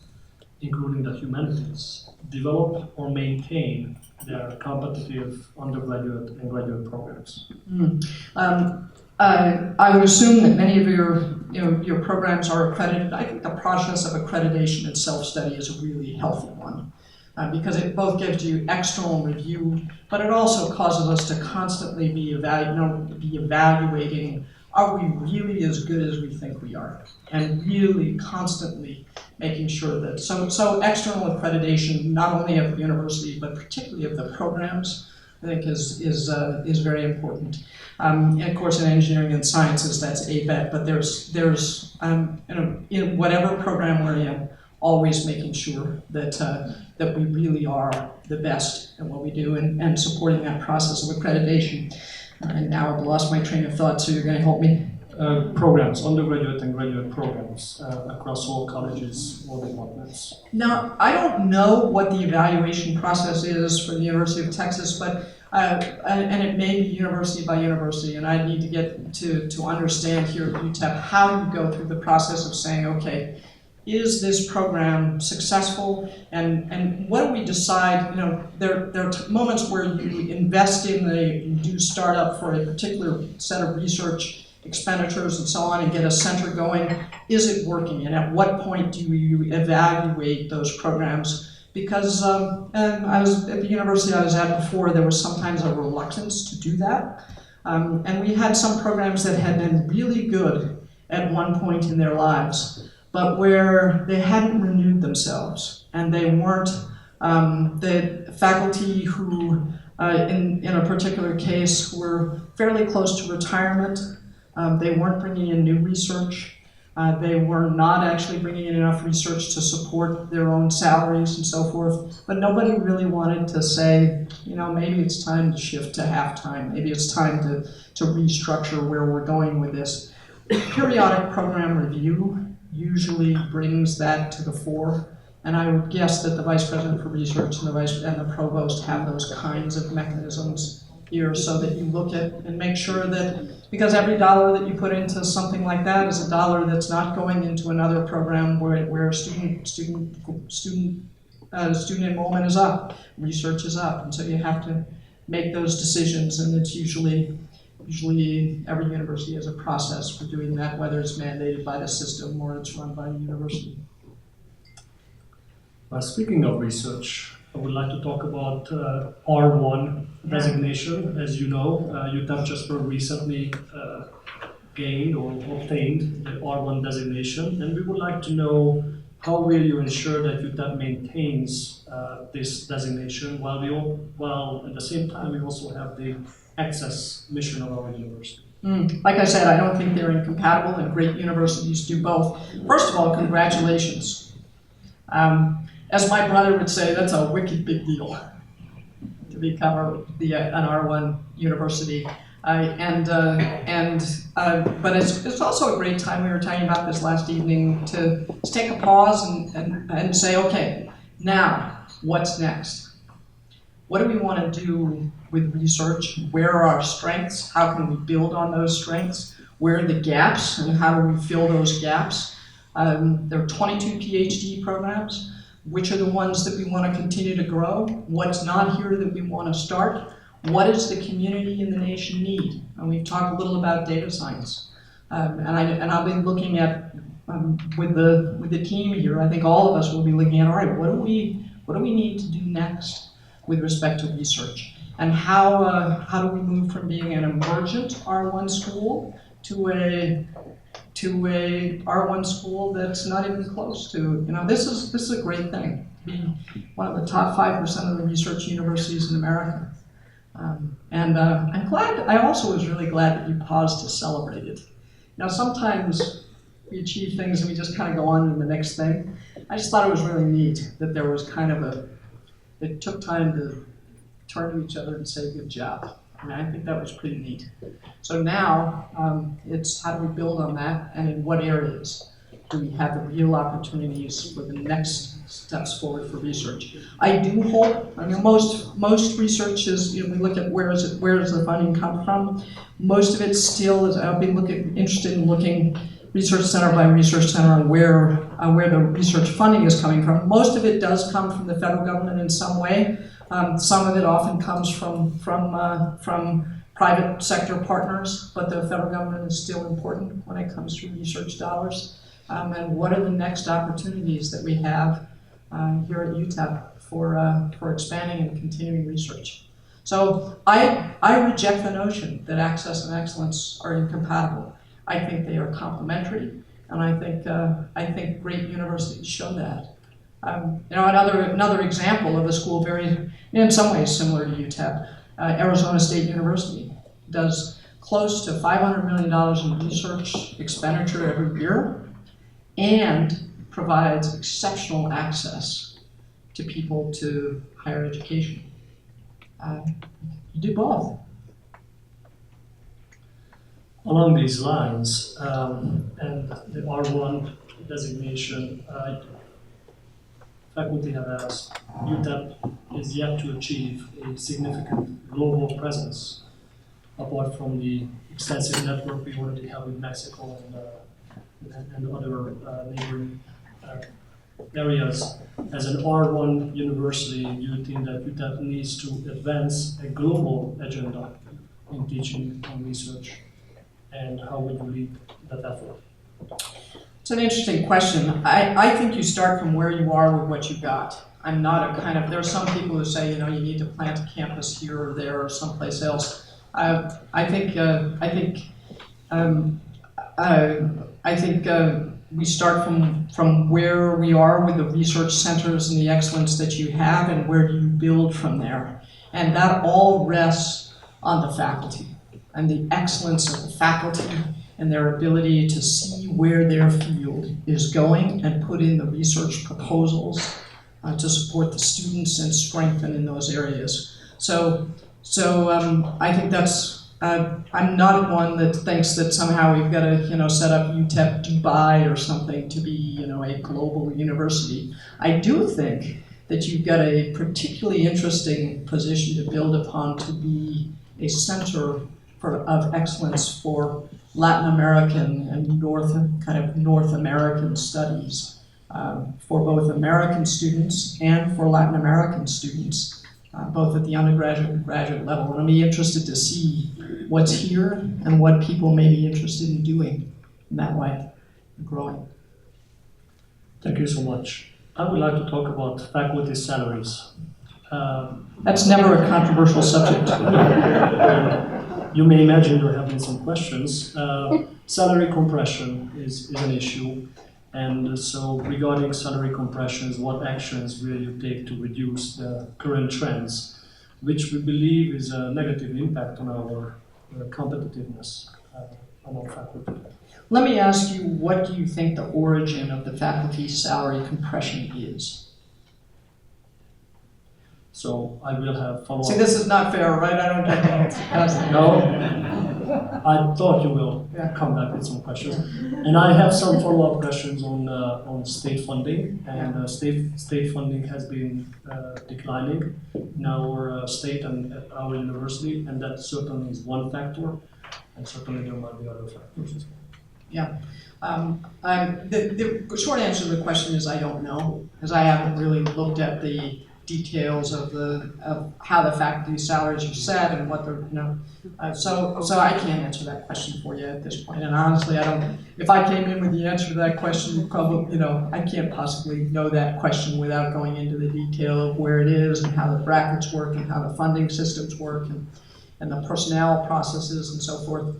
Speaker 1: including the humanities, develop or maintain their competitive undergraduate and graduate programs?
Speaker 2: I would assume that many of your programs are accredited. I think the process of accreditation and self-study is a really healthy one. Because it both gives you external review, but it also causes us to constantly be evaluating, are we really as good as we think we are? And really constantly making sure that, so external accreditation, not only of the university, but particularly of the programs, I think is very important. And of course, in engineering and sciences, that's ABET, but there's in whatever program we're in, always making sure that we really are the best at what we do and supporting that process of accreditation. And now I've lost my train of thought, so you're going to help me.
Speaker 1: Programs, undergraduate and graduate programs across all colleges, all departments.
Speaker 2: Now, I don't know what the evaluation process is for the University of Texas, but and it may be university by university, and I need to get to understand here at UTEP how you go through the process of saying, okay, is this program successful, and what do we decide? There are moments where you invest you do startup for a particular set of research expenditures and so on, and get a center going. Is it working, and at what point do you evaluate those programs? Because I was at the university I was at before, there was sometimes a reluctance to do that, and we had some programs that had been really good at one point in their lives, but where they hadn't renewed themselves, and they weren't, the faculty who In a particular case, were fairly close to retirement. They weren't bringing in new research. They were not actually bringing in enough research to support their own salaries and so forth. But nobody really wanted to say, you know, maybe it's time to shift to half-time. Maybe it's time to restructure where we're going with this. Periodic program review usually brings that to the fore. And I would guess that the Vice President for Research and the Provost have those kinds of mechanisms here, so that you look at and make sure that, because every dollar that you put into something like that is a dollar that's not going into another program where student enrollment is up, research is up, and so you have to make those decisions, and it's usually every university has a process for doing that, whether it's mandated by the system or it's run by the university.
Speaker 1: Speaking of research, I would like to talk about R1 designation. As you know, UTEP just very recently gained or obtained the R1 designation, and we would like to know how will you ensure that UTEP maintains this designation while at the same time we also have the access mission of our university.
Speaker 2: Like I said, I don't think they're incompatible, and great universities do both. First of all, congratulations. As my brother would say, that's a wicked big deal to become an R1 university. But it's also a great time, we were talking about this last evening, to take a pause and say, okay, now, what's next? What do we want to do with research? Where are our strengths? How can we build on those strengths? Where are the gaps, and how do we fill those gaps? There are 22 PhD programs. Which are the ones that we want to continue to grow? What's not here that we want to start? What does the community and the nation need? And we've talked a little about data science. And I'll be looking at, with the team here, I think all of us will be looking at, all right, what do we need to do next with respect to research? And how do we move from being an emergent R1 school to a R1 school that's not even close to, you know, this is a great thing, to be one of the top 5% of the research universities in America. I'm glad, I also was really glad that you paused to celebrate it. Now, sometimes we achieve things and we just kind of go on to the next thing. I just thought it was really neat that there was kind of it took time to turn to each other and say, good job. I mean, I think that was pretty neat. So now, it's how do we build on that, and in what areas do we have the real opportunities for the next steps forward for research? I do hope, I mean, most research is, you know, we look at where does the funding come from? Most of it still is, I'll be interested in looking research center by research center on where the research funding is coming from. Most of it does come from the federal government in some way. Some of it often comes from private sector partners, but the federal government is still important when it comes to research dollars. And what are the next opportunities that we have here at UTEP for expanding and continuing research? So I reject the notion that access and excellence are incompatible. I think they are complementary, and I think great universities show that. You know, another example of a school very, in some ways similar to UTEP, Arizona State University does close to $500 million in research expenditure every year, and provides exceptional access to people to higher education. You do both.
Speaker 1: Along these lines, and the R1 designation, faculty have asked, UTEP is yet to achieve a significant global presence, apart from the extensive network we already have with Mexico and other neighboring areas. As an R1 university, do you think that UTEP needs to advance a global agenda in teaching and research? And how would you lead that effort?
Speaker 2: It's an interesting question. I think you start from where you are with what you got. I'm not a kind of, there are some people who say, you know, you need to plant a campus here or there or someplace else. I think we start from where we are with the research centers and the excellence that you have, and where do you build from there. And that all rests on the faculty and the excellence of the faculty and their ability to see where their field is going and put in the research proposals to support the students and strengthen in those areas. So I think that's, I'm not one that thinks that somehow we've got to, set up UTEP Dubai or something to be, a global university. I do think that you've got a particularly interesting position to build upon to be a center of excellence for Latin American and North American studies for both American students and for Latin American students, both at the undergraduate and graduate level. And I'll be interested to see what's here and what people may be interested in doing in that way, growing.
Speaker 1: Thank you so much. I would like to talk about faculty salaries.
Speaker 2: That's never a controversial subject.
Speaker 1: You may imagine there have been some questions. Salary compression is an issue. And so regarding salary compressions, what actions will you take to reduce the current trends, which we believe is a negative impact on our competitiveness on our faculty?
Speaker 2: Let me ask you, what do you think the origin of the faculty salary compression is?
Speaker 1: So I will have follow-up.
Speaker 2: See, this is not fair, right? I don't get to answer.
Speaker 1: No, I thought you will come back with some questions. And I have some follow-up questions on state funding. And state funding has been declining in our state and at our university, and that certainly is one factor, and certainly there might be other factors as well.
Speaker 2: Yeah. The short answer to the question is I don't know, because I haven't really looked at the details of how the faculty salaries are set and what they're, so I can't answer that question for you at this point. And honestly, if I came in with the answer to that question, you probably, I can't possibly know that question without going into the detail of where it is and how the brackets work and how the funding systems work and the personnel processes and so forth.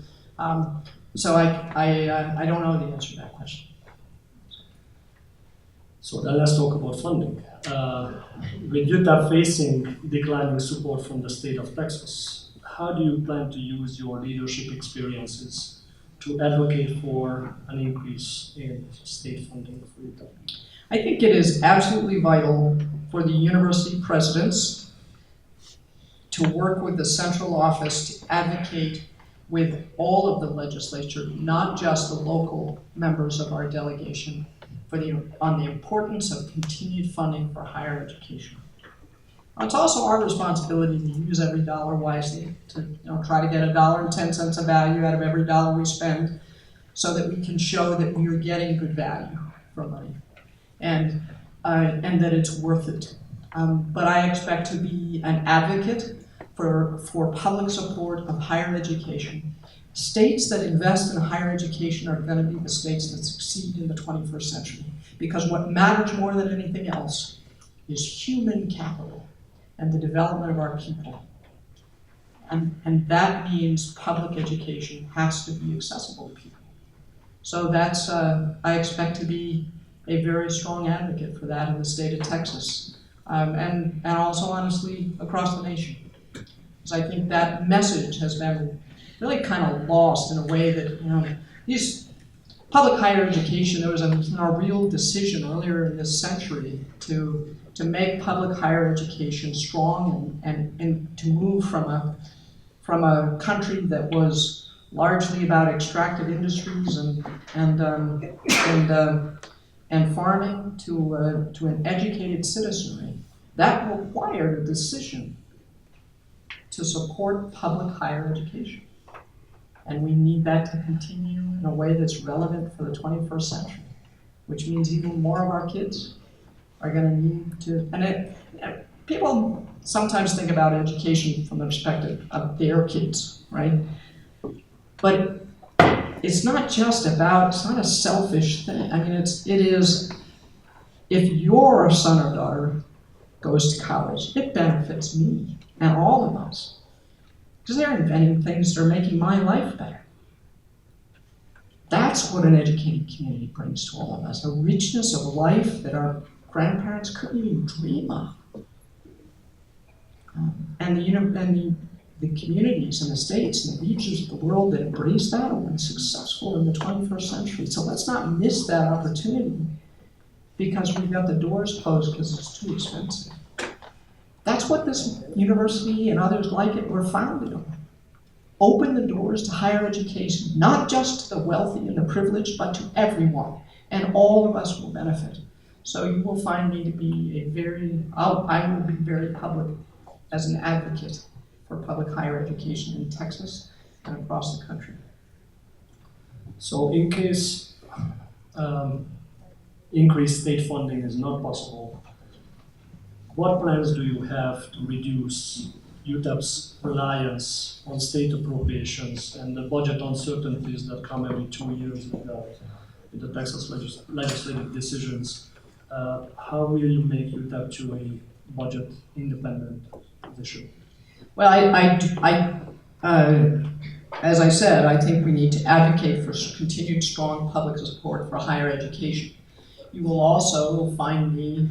Speaker 2: So I don't know the answer to that question.
Speaker 1: So then let's talk about funding. With UTEP facing declining support from the state of Texas, how do you plan to use your leadership experiences to advocate for an increase in state funding for UTEP?
Speaker 2: I think it is absolutely vital for the university presidents to work with the central office to advocate with all of the legislature, not just the local members of our delegation, on the importance of continued funding for higher education. It's also our responsibility to use every dollar wisely, to try to get $1.10 of value out of every dollar we spend, so that we can show that we are getting good value for money, and that it's worth it. But I expect to be an advocate for public support of higher education. States that invest in higher education are going to be the states that succeed in the 21st century, because what matters more than anything else is human capital and the development of our people. And that means public education has to be accessible to people. So that's, I expect to be a very strong advocate for that in the state of Texas, and also honestly across the nation. Because I think that message has been really kind of lost in a way that, these public higher education, there was a real decision earlier in this century to make public higher education strong and to move from a country that was largely about extractive industries and farming to an educated citizenry. That required a decision to support public higher education. And we need that to continue in a way that's relevant for the 21st century, which means even more of our kids are going to need to, and people sometimes think about education from the perspective of their kids, right? But it's not just about, it's not a selfish thing. I mean, it is, if your son or daughter goes to college, it benefits me and all of us. Because they're inventing things that are making my life better. That's what an educated community brings to all of us, a richness of life that our grandparents couldn't even dream of. and the communities and the states and the regions of the world that embrace that have been successful in the 21st century. So let's not miss that opportunity because we've got the doors closed because it's too expensive. That's what this university and others like it were founded on. Open the doors to higher education, not just to the wealthy and the privileged, but to everyone, and all of us will benefit. So you will find me to be I will be very public as an advocate for public higher education in Texas and across the country.
Speaker 1: So in case increased state funding is not possible, what plans do you have to reduce UTEP's reliance on state appropriations and the budget uncertainties that come every 2 years with the Texas legislative decisions? How will you make UTEP to a budget independent position?
Speaker 2: Well, as I said, I think we need to advocate for continued strong public support for higher education. You will also find me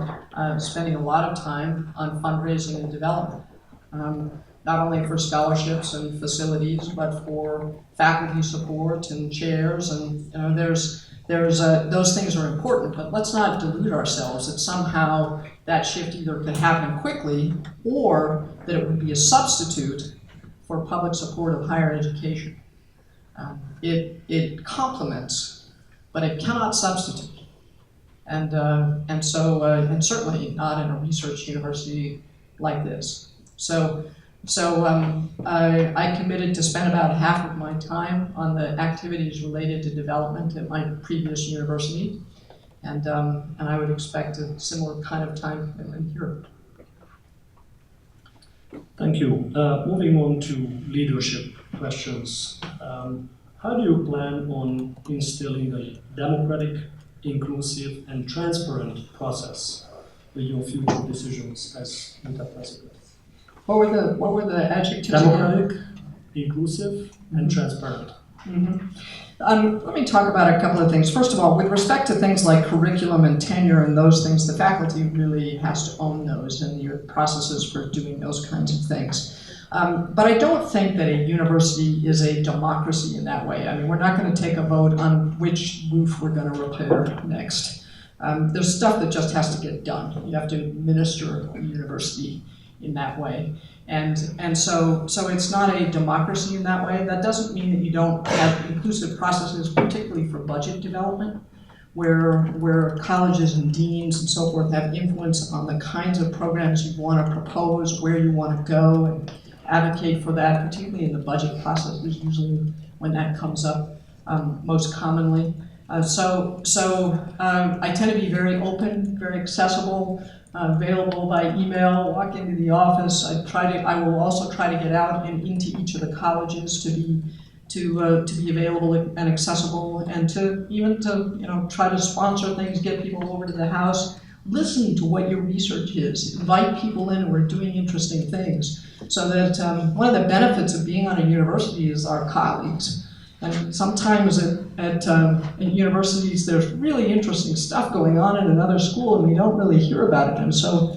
Speaker 2: spending a lot of time on fundraising and development, not only for scholarships and facilities, but for faculty support and chairs. And those things are important, but let's not delude ourselves that somehow that shift either could happen quickly or that it would be a substitute for public support of higher education. It complements, but it cannot substitute. And certainly not in a research university like this. So I committed to spend about half of my time on the activities related to development at my previous university, and I would expect a similar kind of time commitment here.
Speaker 1: Thank you. Moving on to leadership questions. How do you plan on instilling a democratic, inclusive, and transparent process with your future decisions as UTEP president?
Speaker 2: What were the adjectives?
Speaker 1: Democratic, inclusive, and transparent.
Speaker 2: Let me talk about a couple of things. First of all, with respect to things like curriculum and tenure and those things, the faculty really has to own those and your processes for doing those kinds of things. But I don't think that a university is a democracy in that way. I mean, we're not going to take a vote on which roof we're going to repair next. There's stuff that just has to get done. You have to administer a university in that way. And so it's not a democracy in that way. That doesn't mean that you don't have inclusive processes, particularly for budget development, where colleges and deans and so forth have influence on the kinds of programs you want to propose, where you want to go, and advocate for that, particularly in the budget process is usually when that comes up most commonly. So I tend to be very open, very accessible, available by email, walk into the office. I will also try to get out and into each of the colleges to be available and accessible, and to try to sponsor things, get people over to the house, listen to what your research is, invite people in who are doing interesting things, so that one of the benefits of being on a university is our colleagues. And sometimes at universities, there's really interesting stuff going on in another school, and we don't really hear about it. And so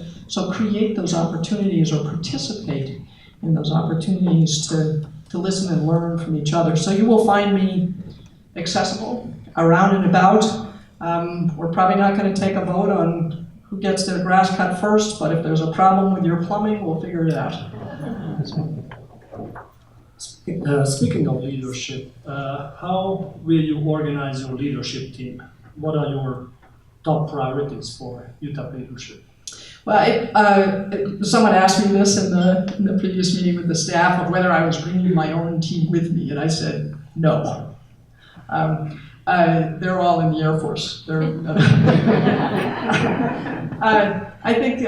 Speaker 2: create those opportunities or participate in those opportunities to listen and learn from each other. So you will find me accessible, around and about. We're probably not going to take a vote on who gets their grass cut first, but if there's a problem with your plumbing, we'll figure it out.
Speaker 1: Speaking of leadership, how will you organize your leadership team? What are your top priorities for UTEP leadership?
Speaker 2: Well, someone asked me this in the previous meeting with the staff of whether I was bringing my own team with me, and I said no. They're all in the Air Force. I think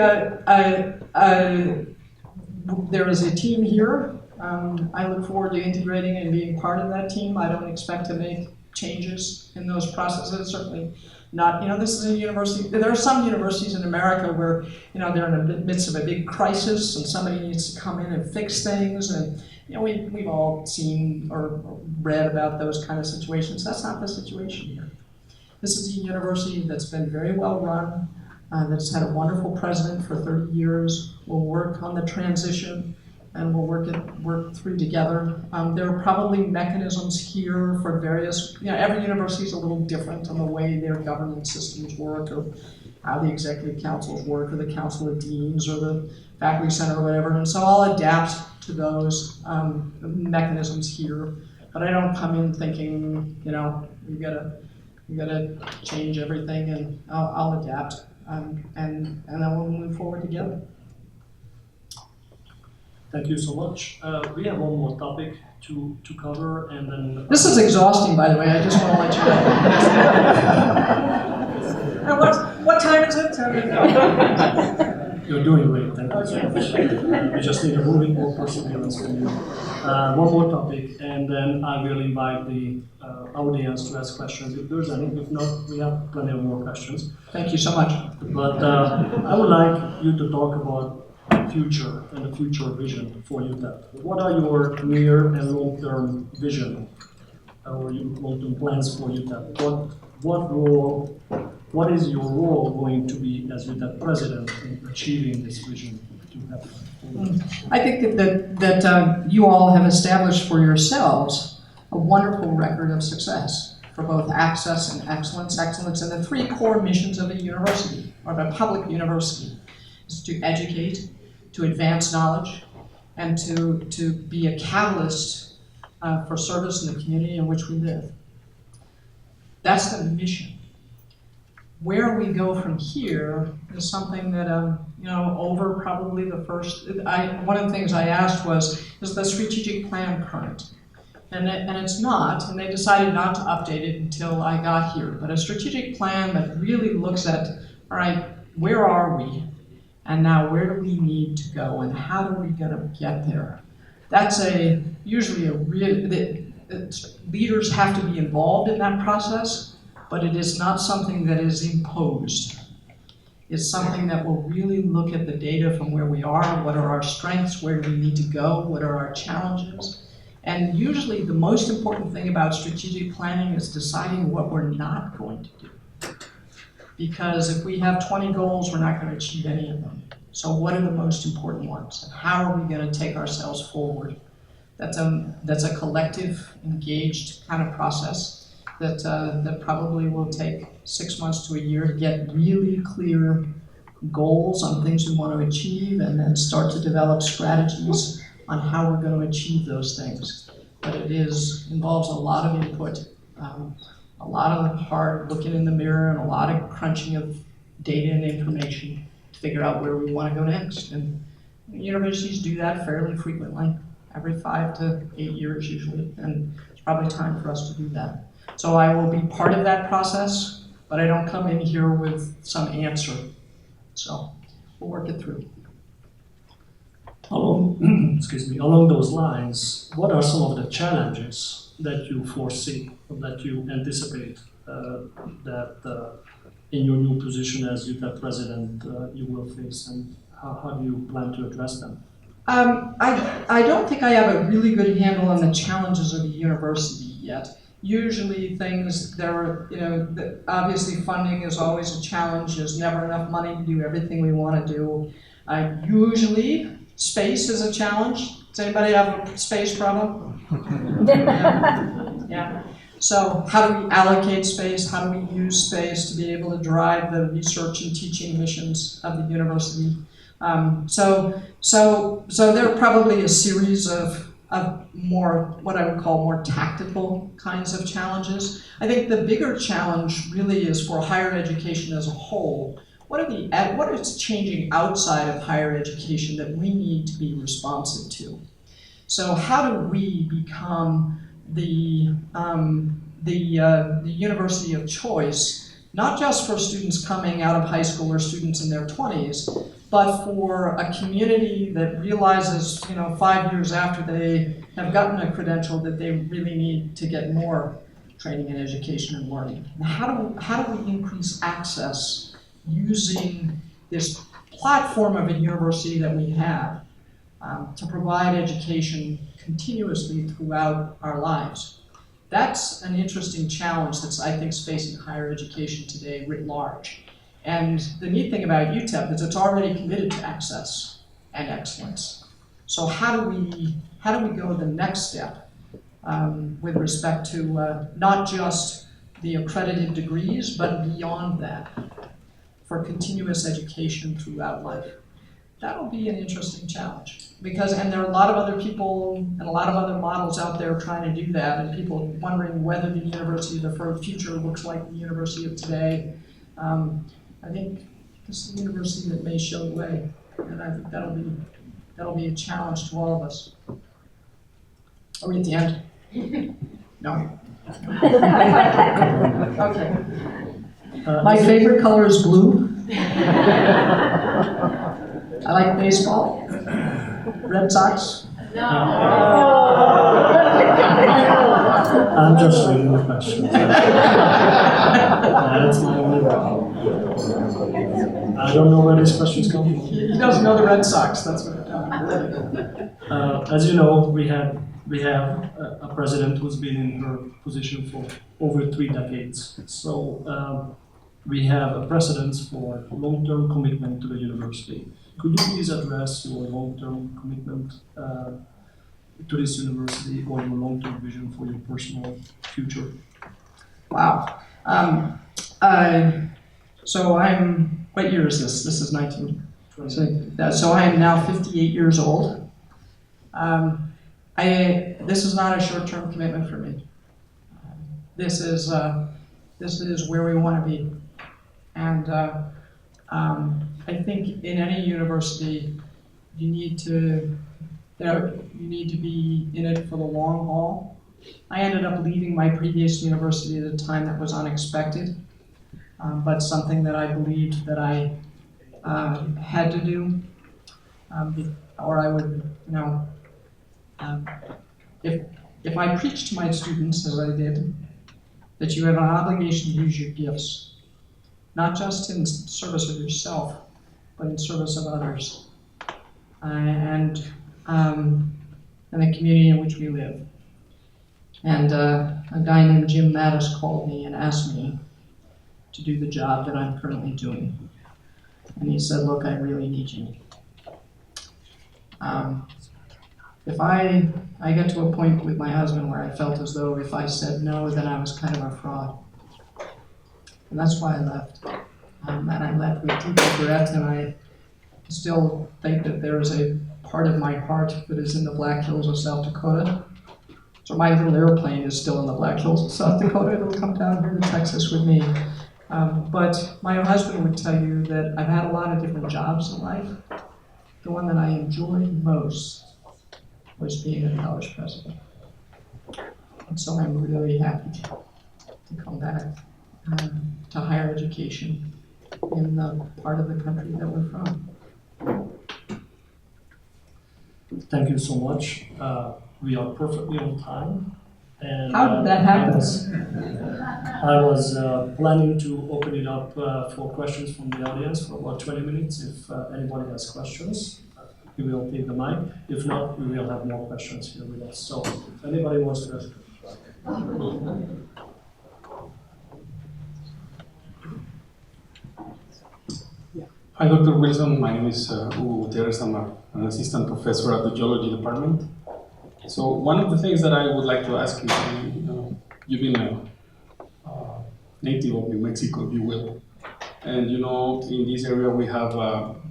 Speaker 2: there is a team here. I look forward to integrating and being part of that team. I don't expect to make changes in those processes, certainly not. This is a university. There are some universities in America where, they're in the midst of a big crisis and somebody needs to come in and fix things. And, we've all seen or read about those kind of situations. That's not the situation here. This is a university that's been very well run, that's had a wonderful president for 30 years, will work on the transition, and we'll work through together. There are probably mechanisms here for various, every university is a little different on the way their governance systems work, or how the executive councils work, or the council of deans, or the faculty center, or whatever. And so I'll adapt to those mechanisms here. But I don't come in thinking, you gotta change everything, and I'll adapt, and then we'll move forward together.
Speaker 1: Thank you so much. We have one more topic to cover, and then...
Speaker 2: This is exhausting, by the way, I just want to let you know. And what time is it?
Speaker 1: You're doing great, thank you so much. We just need a little bit more perseverance from you. One more topic, and then I will invite the audience to ask questions if there's any. If not, we have plenty of more questions.
Speaker 2: Thank you so much.
Speaker 1: But I would like you to talk about the future and the future vision for UTEP. What are your near and long-term vision or your long-term plans for UTEP? What is your role going to be as UTEP president in achieving this vision to happen?
Speaker 2: I think that you all have established for yourselves a wonderful record of success for both access and excellence. Excellence in the three core missions of a university, or of a public university, is to educate, to advance knowledge, and to be a catalyst for service in the community in which we live. That's the mission. Where we go from here is something that, over probably the first, one of the things I asked was, is the strategic plan current? And it's not, and they decided not to update it until I got here. But a strategic plan that really looks at, all right, where are we? And now where do we need to go, and how are we gonna get there? That's usually leaders have to be involved in that process, but it is not something that is imposed. It's something that will really look at the data from where we are, what are our strengths, where do we need to go, what are our challenges. And usually the most important thing about strategic planning is deciding what we're not going to do. Because if we have 20 goals, we're not going to achieve any of them. So what are the most important ones? And how are we going to take ourselves forward? That's a collective, engaged kind of process that probably will take 6 months to a year to get really clear goals on things we want to achieve, and then start to develop strategies on how we're going to achieve those things. But it involves a lot of input, a lot of hard looking in the mirror, and a lot of crunching of data and information to figure out where we want to go next. And universities do that fairly frequently, every 5 to 8 years usually, and it's probably time for us to do that. So I will be part of that process, but I don't come in here with some answer. So we'll work it through.
Speaker 1: Along those lines, what are some of the challenges that you foresee, that you anticipate that in your new position as UTEP president you will face, and how do you plan to address them?
Speaker 2: I don't think I have a really good handle on the challenges of the university yet. Usually things, obviously funding is always a challenge. There's never enough money to do everything we want to do. Usually space is a challenge. Does anybody have a space problem? Yeah. So how do we allocate space? How do we use space to be able to drive the research and teaching missions of the university? So there are probably a series of more, what I would call more tactical kinds of challenges. I think the bigger challenge really is for higher education as a whole. What is changing outside of higher education that we need to be responsive to? So how do we become the university of choice, not just for students coming out of high school or students in their 20s, but for a community that realizes, 5 years after they have gotten a credential that they really need to get more training and education and learning. And how do we increase access using this platform of a university that we have to provide education continuously throughout our lives? That's an interesting challenge that's, I think, facing higher education today writ large. And the neat thing about UTEP is it's already committed to access and excellence. So how do we go the next step with respect to not just the accredited degrees, but beyond that, for continuous education throughout life? That'll be an interesting challenge, and there are a lot of other people and a lot of other models out there trying to do that, and people wondering whether the university of the future looks like the university of today. I think this is the university that may show the way, and I think that'll be a challenge to all of us. Are we at the end? No. Okay. My favorite color is blue. I like baseball. Red Sox.
Speaker 1: I'm just reading the questions. That's my only problem. I don't know where these questions come from.
Speaker 2: He doesn't know the Red Sox. That's what.
Speaker 1: As you know, we have a president who's been in her position for over 3 decades. So we have a precedent for long-term commitment to the university. Could you please address your long-term commitment to this university, or your long-term vision for your personal future?
Speaker 2: Wow. So what year is this? This is 19. So I am now 58 years old. This is not a short-term commitment for me. This is where we want to be, and I think in any university you need to be in it for the long haul. I ended up leaving my previous university at a time that was unexpected, but something that I believed that I had to do, or I would, if I preach to my students, as I did, that you have an obligation to use your gifts, not just in service of yourself, but in service of others, and the community in which we live. And a guy named Jim Mattis called me and asked me to do the job that I'm currently doing. And he said, look, I really need you. If I got to a point with my husband where I felt as though if I said no, then I was kind of a fraud. And that's why I left. And I left with deep regret, and I still think that there is a part of my heart that is in the Black Hills of South Dakota. So my little airplane is still in the Black Hills of South Dakota. It'll come down here to Texas with me. But my husband would tell you that I've had a lot of different jobs in life. The one that I enjoyed most was being a college president. And so I'm really happy to come back to higher education in the part of the country that we're from.
Speaker 1: Thank you so much. We are perfectly on time. And,
Speaker 2: How did that happen?
Speaker 1: I was planning to open it up for questions from the audience for about 20 minutes. If anybody has questions, we will take the mic. If not, we will have more questions here with us. So if anybody wants to ask.
Speaker 4: Hi, Dr. Wilson. My name is Hugo Gutierrez. I'm an assistant professor at the geology department. So one of the things that I would like to ask you, you've been a native of New Mexico, if you will. And in this area we have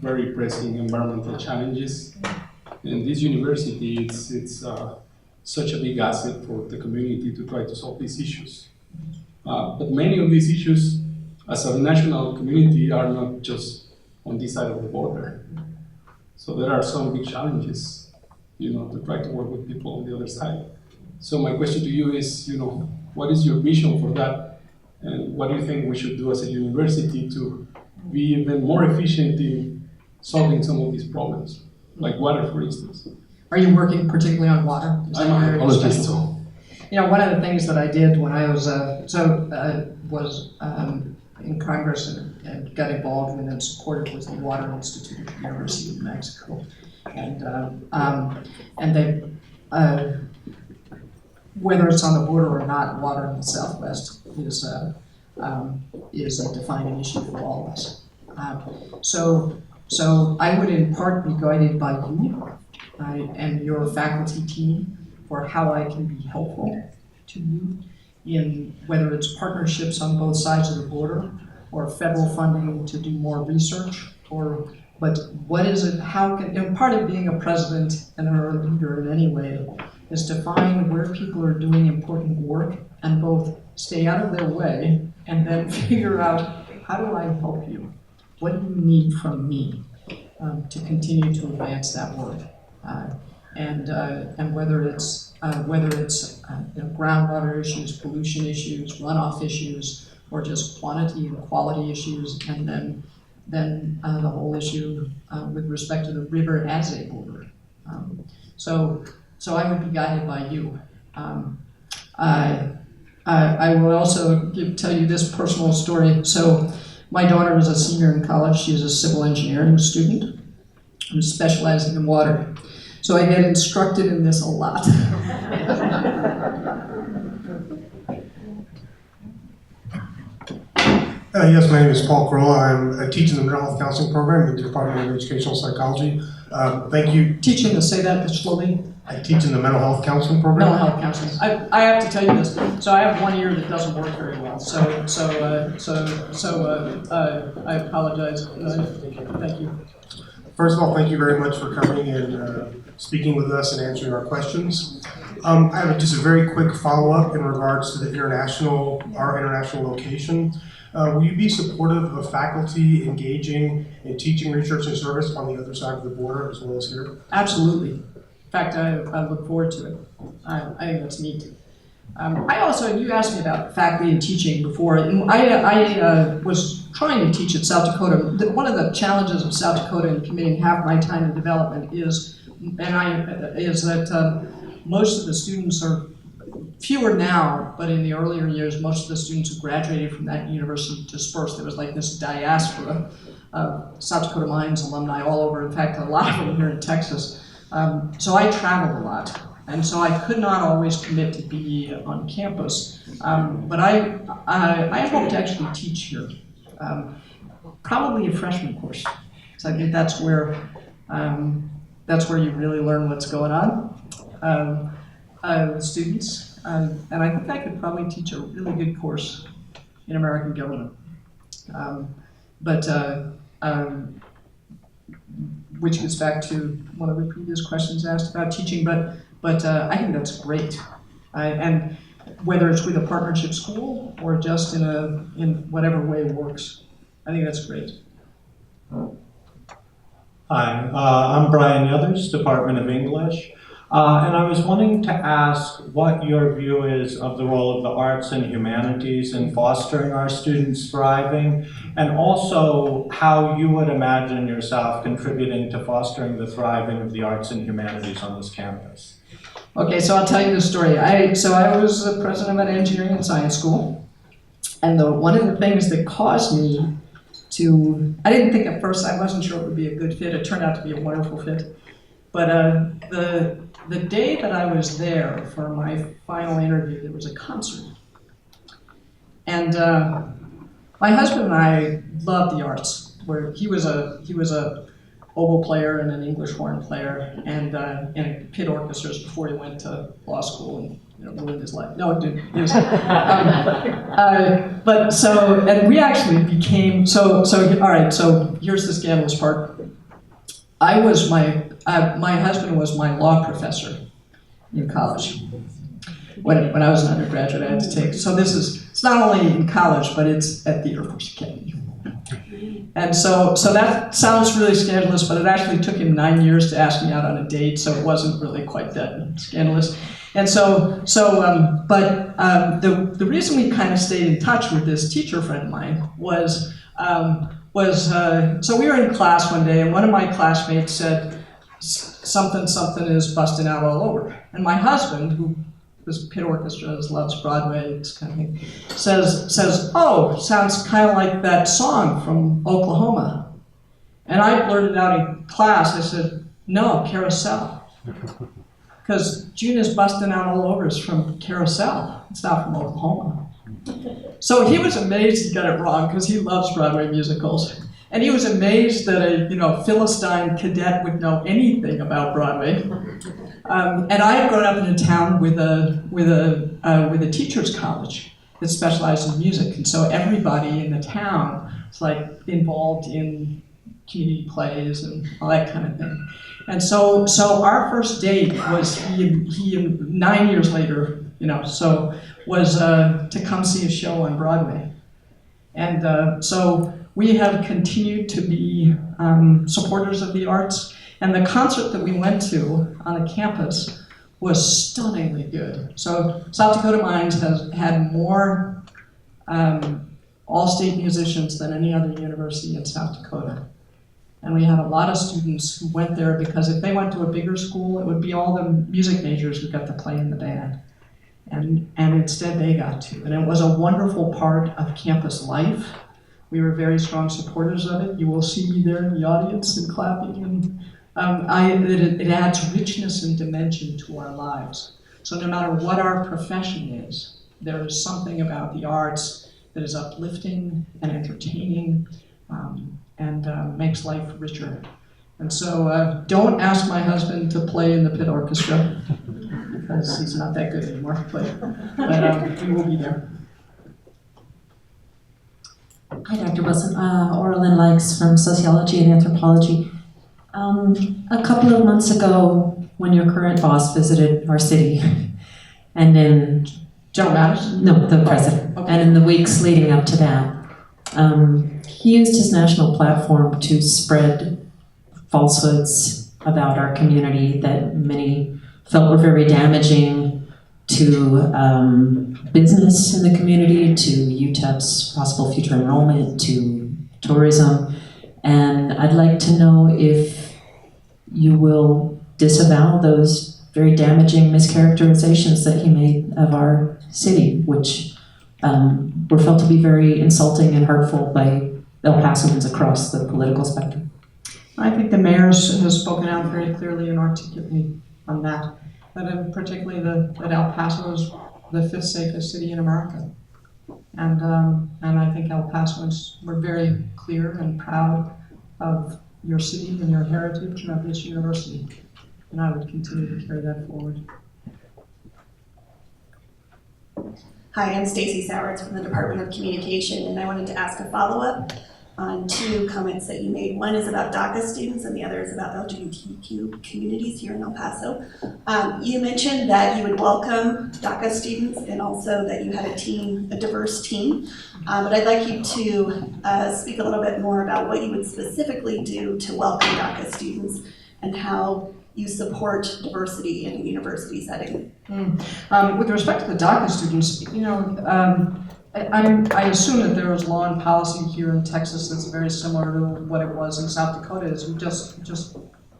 Speaker 4: very pressing environmental challenges. And this university, it's such a big asset for the community to try to solve these issues. But many of these issues, as a national community, are not just on this side of the border. So there are some big challenges, to try to work with people on the other side. So my question to you is, what is your vision for that? And what do you think we should do as a university to be even more efficient in solving some of these problems, like water, for instance?
Speaker 2: Are you working particularly on water?
Speaker 4: I'm an ecologist, so.
Speaker 2: One of the things that I did when I was in Congress and got involved with and supported was the Water Institute at the University of New Mexico, and they, whether it's on the border or not, water in the Southwest is a defining issue for all of us. So So I would in part be guided by you and your faculty team for how I can be helpful to you in whether it's partnerships on both sides of the border or federal funding to do more research, but what is it, how can, and part of being a president and a leader in any way is to find where people are doing important work and both stay out of their way and then figure out, how do I help you? What do you need from me to continue to advance that work? And whether it's groundwater issues, pollution issues, runoff issues, or just quantity and quality issues, and then the whole issue with respect to the river as a border. So I would be guided by you. I will also tell you this personal story. So my daughter is a senior in college. She is a civil engineering student who's specializing in water. So I get instructed in this a lot.
Speaker 5: Yes, my name is Paul Corolla. I teach in the mental health counseling program in the Department of Educational Psychology. Thank you.
Speaker 2: Teaching to say that slowly.
Speaker 5: I teach in the mental health counseling program.
Speaker 2: Mental health counseling. I have to tell you this. So I have one ear that doesn't work very well. So I apologize. Thank you.
Speaker 5: First of all, thank you very much for coming and speaking with us and answering our questions. I have just a very quick follow-up in regards to our international location. Will you be supportive of faculty engaging in teaching, research, and service on the other side of the border as well as here?
Speaker 2: Absolutely. In fact, I look forward to it. I think that's neat. I also, you asked me about faculty and teaching before, and I was trying to teach at South Dakota. One of the challenges of South Dakota in committing half my time to development is that most of the students are fewer now, but in the earlier years, most of the students who graduated from that university dispersed. There was like this diaspora of South Dakota Mines alumni all over. In fact, a lot of them here in Texas. So I traveled a lot, and so I could not always commit to be on campus. But I hope to actually teach here, probably a freshman course. So I think that's where you really learn what's going on with students. And I think I could probably teach a really good course in American government. Which gets back to one of the previous questions asked about teaching, but I think that's great. And whether it's with a partnership school or just in whatever way works, I think that's great.
Speaker 6: Hi, I'm Brian Yothers, Department of English. And I was wanting to ask what your view is of the role of the arts and humanities in fostering our students' thriving, and also how you would imagine yourself contributing to fostering the thriving of the arts and humanities on this campus.
Speaker 2: Okay, so I'll tell you the story. I was the president of an engineering and science school, and one of the things that caused me to, I didn't think at first, I wasn't sure it would be a good fit. It turned out to be a wonderful fit. But the day that I was there for my final interview, there was a concert. And my husband and I loved the arts. Where he was a oboe player and an English horn player, and in pit orchestras before he went to law school and ruined his life. No, it didn't. It was, and we actually became so. All right. So here's the scandalous part. My husband was my law professor in college. When I was an undergraduate, I had to take, so it's not only in college, but it's at the Air Force Academy. And so that sounds really scandalous, but it actually took him 9 years to ask me out on a date, so it wasn't really quite that scandalous. And the reason we kind of stayed in touch with this teacher friend of mine was so we were in class one day, and one of my classmates said, something is busting out all over. And my husband, who was pit orchestras, loves Broadway, this kind of thing, says, oh, sounds kind of like that song from Oklahoma. And I blurted out in class, I said, no, Carousel. Because June is busting out all over is from Carousel. It's not from Oklahoma. So he was amazed he got it wrong because he loves Broadway musicals. And he was amazed that a Philistine cadet would know anything about Broadway. And I had grown up in a town with a teachers' college that specialized in music, and so everybody in the town was like involved in community plays and all that kind of thing. And so our first date was he 9 years later, was to come see a show on Broadway. And so we have continued to be supporters of the arts. And the concert that we went to on the campus was stunningly good. So South Dakota Mines has had more all-state musicians than any other university in South Dakota. And we had a lot of students who went there because if they went to a bigger school, it would be all the music majors who got to play in the band. And instead they got to. And it was a wonderful part of campus life. We were very strong supporters of it. You will see me there in the audience and clapping. And it adds richness and dimension to our lives. So no matter what our profession is, there is something about the arts that is uplifting and entertaining and makes life richer. And so don't ask my husband to play in the pit orchestra because he's not that good anymore, but we will be there.
Speaker 7: Hi, Dr. Wilson. Orlin Likes from Sociology and Anthropology. A couple of months ago, when your current boss visited our city, and in
Speaker 2: Joe Mattis?
Speaker 7: No, the president.
Speaker 2: Okay.
Speaker 7: And in the weeks leading up to that, he used his national platform to spread falsehoods about our community that many felt were very damaging to business in the community, to UTEP's possible future enrollment, to tourism. And I'd like to know if you will disavow those very damaging mischaracterizations that he made of our city, which were felt to be very insulting and hurtful by El Pasoans across the political spectrum.
Speaker 2: I think the mayor has spoken out very clearly and articulately on that. But particularly that El Paso is the fifth safest city in America. And I think El Pasoans were very clear and proud of your city and your heritage and of this university. And I would continue to carry that forward.
Speaker 8: Hi, I'm Stacy Sowards from the Department of Communication, and I wanted to ask a follow-up on two comments that you made. One is about DACA students, and the other is about LGBTQ communities here in El Paso. You mentioned that you would welcome DACA students and also that you had a diverse team. But I'd like you to speak a little bit more about what you would specifically do to welcome DACA students and how you support diversity in a university setting.
Speaker 2: With respect to the DACA students, I assume that there is law and policy here in Texas that's very similar to what it was in South Dakota. Is you just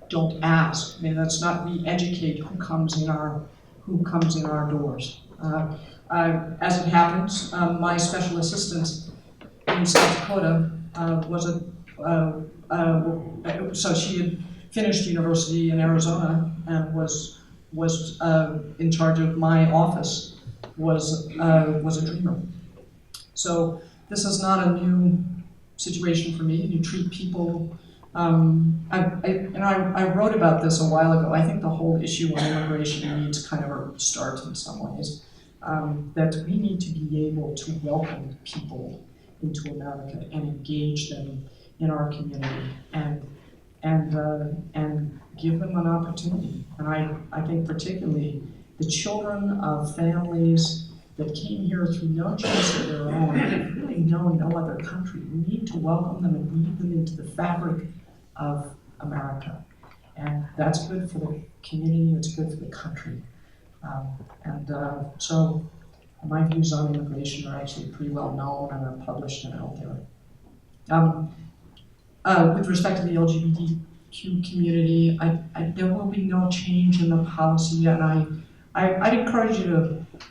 Speaker 2: don't ask. I mean, that's not we educate who comes in our doors. As it happens, my special assistant in South Dakota so she had finished university in Arizona and was in charge of my office. Was a dreamer. So this is not a new situation for me. You treat people. I wrote about this a while ago. I think the whole issue on immigration needs kind of a restart in some ways. That we need to be able to welcome people into America and engage them in our community and give them an opportunity. And I think particularly the children of families that came here through no choice of their own, really know no other country. We need to welcome them and weave them into the fabric of America. And that's good for the community, it's good for the country. So my views on immigration are actually pretty well known and are published and out there. With respect to the LGBTQ community, there will be no change in the policy, and I'd encourage you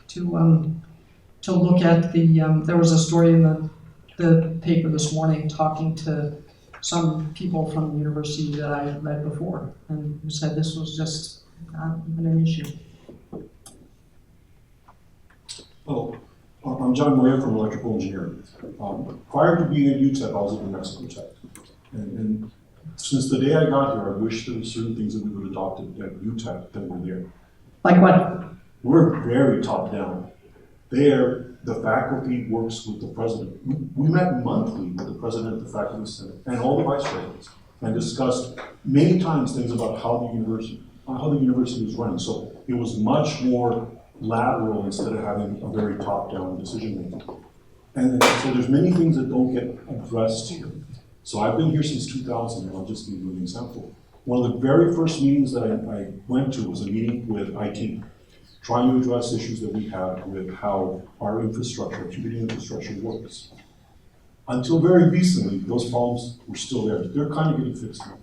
Speaker 2: to look at there was a story in the paper this morning talking to some people from the university that I read before, and who said this was just not even an issue.
Speaker 9: Hello, I'm John Moyer from Electrical Engineering. Prior to being at UTEP, I was at New Mexico Tech.
Speaker 10: And since the day I got here, I wish there were certain things that we would have adopted at UTEP that were there.
Speaker 2: Like what?
Speaker 10: We're very top down. There, the faculty works with the president. We met monthly with the president of the faculty senate and all the vice presidents and discussed many times things about how the university was running. So it was much more lateral instead of having a very top-down decision making. And so there's many things that don't get addressed here. So I've been here since 2000, and I'll just give you an example. One of the very first meetings that I went to was a meeting with IT, trying to address issues that we have with how our infrastructure, computing infrastructure works. Until very recently, those problems were still there. They're kind of getting fixed now.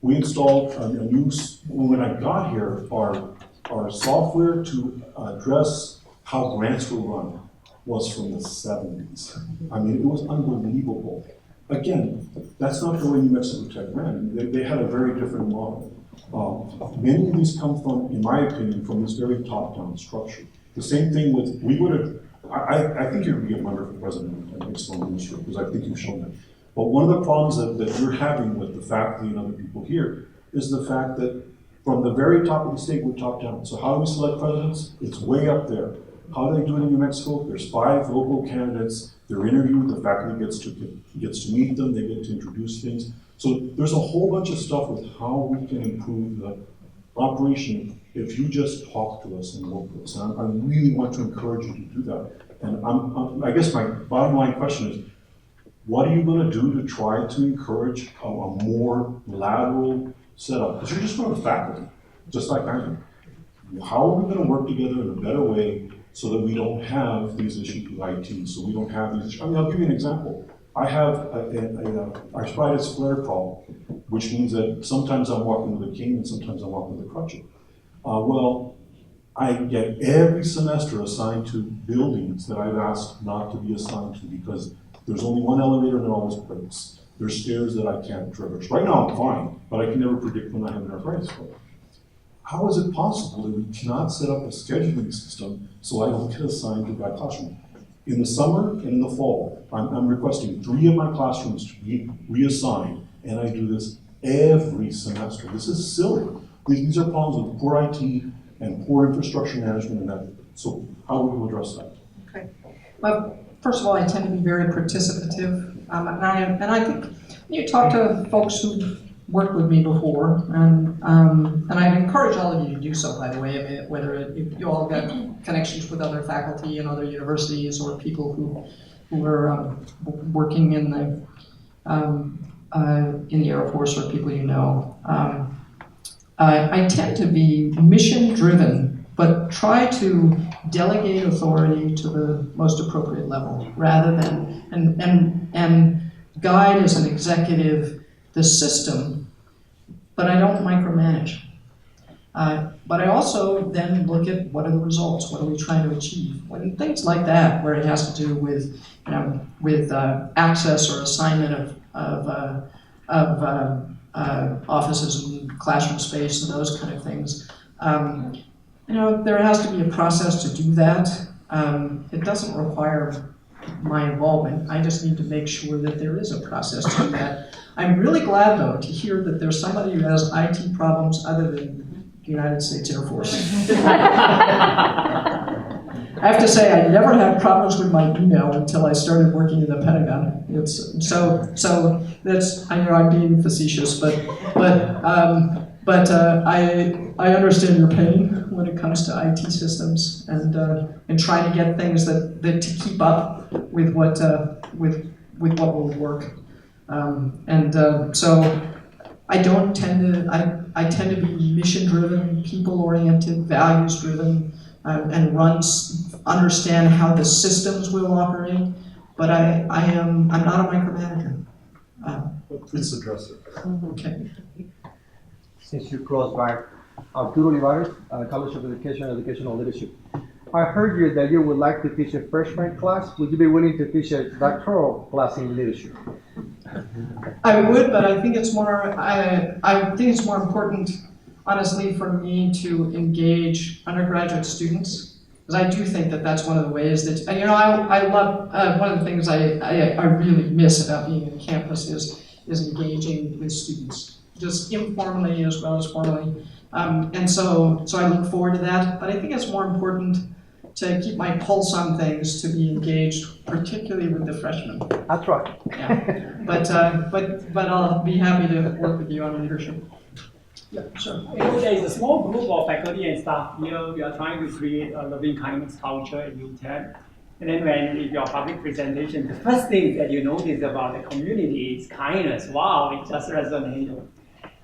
Speaker 10: We installed a new, when I got here, our software to address how grants were run was from the 70s. I mean, it was unbelievable. Again, that's not the way New Mexico Tech ran. They had a very different model. Many of these come from, in my opinion, from this very top-down structure. The same thing with, I think you'd be a wonderful president and excellent minister, because I think you've shown that. But one of the problems that you're having with the faculty and other people here is the fact that from the very top of the state, we're top-down. So how do we select presidents? It's way up there. How do they do it in New Mexico? There's 5 local candidates. They're interviewed. The faculty gets to meet them. They get to introduce things. So there's a whole bunch of stuff with how we can improve the operation if you just talk to us and work with us. And I really want to encourage you to do that. And I guess my bottom line question is, what are you going to do to try to encourage a more lateral setup? Because you're just one of the faculty, just like I am. How are we going to work together in a better way so that we don't have these issues with IT, so we don't have these issues? I mean, I'll give you an example. I have arthritis flare problem, which means that sometimes I'm walking with a cane and sometimes I'm walking with a crutch. Well, I get every semester assigned to buildings that I've asked not to be assigned to because there's only one elevator and it always breaks. There's stairs that I can't traverse. Right now I'm fine, but I can never predict when I have an arthritis flare. How is it possible that we cannot set up a scheduling system so I don't get assigned to that classroom? In the summer and in the fall, I'm requesting 3 of my classrooms to be reassigned, and I do this every semester. This is silly. These are problems with poor IT and poor infrastructure management and that. So how will you address that?
Speaker 2: Okay. Well, first of all, I tend to be very participative, and I think when you talk to folks who've worked with me before, and I encourage all of you to do so, by the way. I mean, whether if you all got connections with other faculty and other universities or people who are working in the Air Force or people you know. I tend to be mission-driven, but try to delegate authority to the most appropriate level, rather than and guide as an executive the system, but I don't micromanage. But I also then look at what are the results, what are we trying to achieve? When things like that, where it has to do with, access or assignment of offices and classroom space and those kind of things, there has to be a process to do that. It doesn't require my involvement. I just need to make sure that there is a process to do that. I'm really glad, though, to hear that there's somebody who has IT problems other than the United States Air Force. I have to say, I never had problems with my email until I started working in the Pentagon. It's so that's, I know I'm being facetious, but I understand your pain when it comes to IT systems and trying to get things that to keep up with what will work. So I don't tend to, I tend to be mission-driven, people-oriented, values-driven, and understand how the systems will operate, but I'm not a micromanager.
Speaker 10: Please address it.
Speaker 2: Okay.
Speaker 9: Since you crossed by Arturo Olivares, College of Education and Educational Leadership. I heard you that you would like to teach a freshman class. Would you be willing to teach a doctoral class in leadership?
Speaker 2: I would, but I think it's more. I think it's more important, honestly, for me to engage undergraduate students, because I do think that that's one of the ways that I love. One of the things I really miss about being on campus is engaging with students, just informally as well as formally. And so I look forward to that, but I think it's more important to keep my pulse on things, to be engaged, particularly with the freshmen.
Speaker 9: That's right.
Speaker 2: Yeah. But I'll be happy to work with you on leadership. Yeah, sure.
Speaker 11: You know, there is a small group of faculty and staff here. We are trying to create a loving kindness culture at UTEP. And then when in your public presentation, the first thing that you notice about the community is kindness. Wow, it just resonated.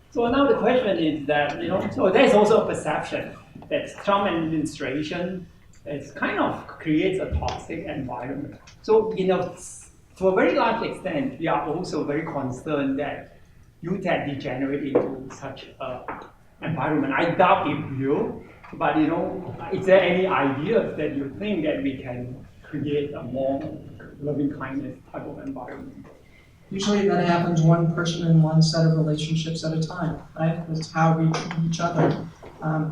Speaker 11: So now the question is that, so there's also a perception that Trump administration is kind of creates a toxic environment. So, to a very large extent, we are also very concerned that UTEP degenerate into such an environment. I doubt it will, but is there any idea that you think that we can create a more loving kindness type of environment?
Speaker 2: Usually that happens one person in one set of relationships at a time, right? That's how we treat each other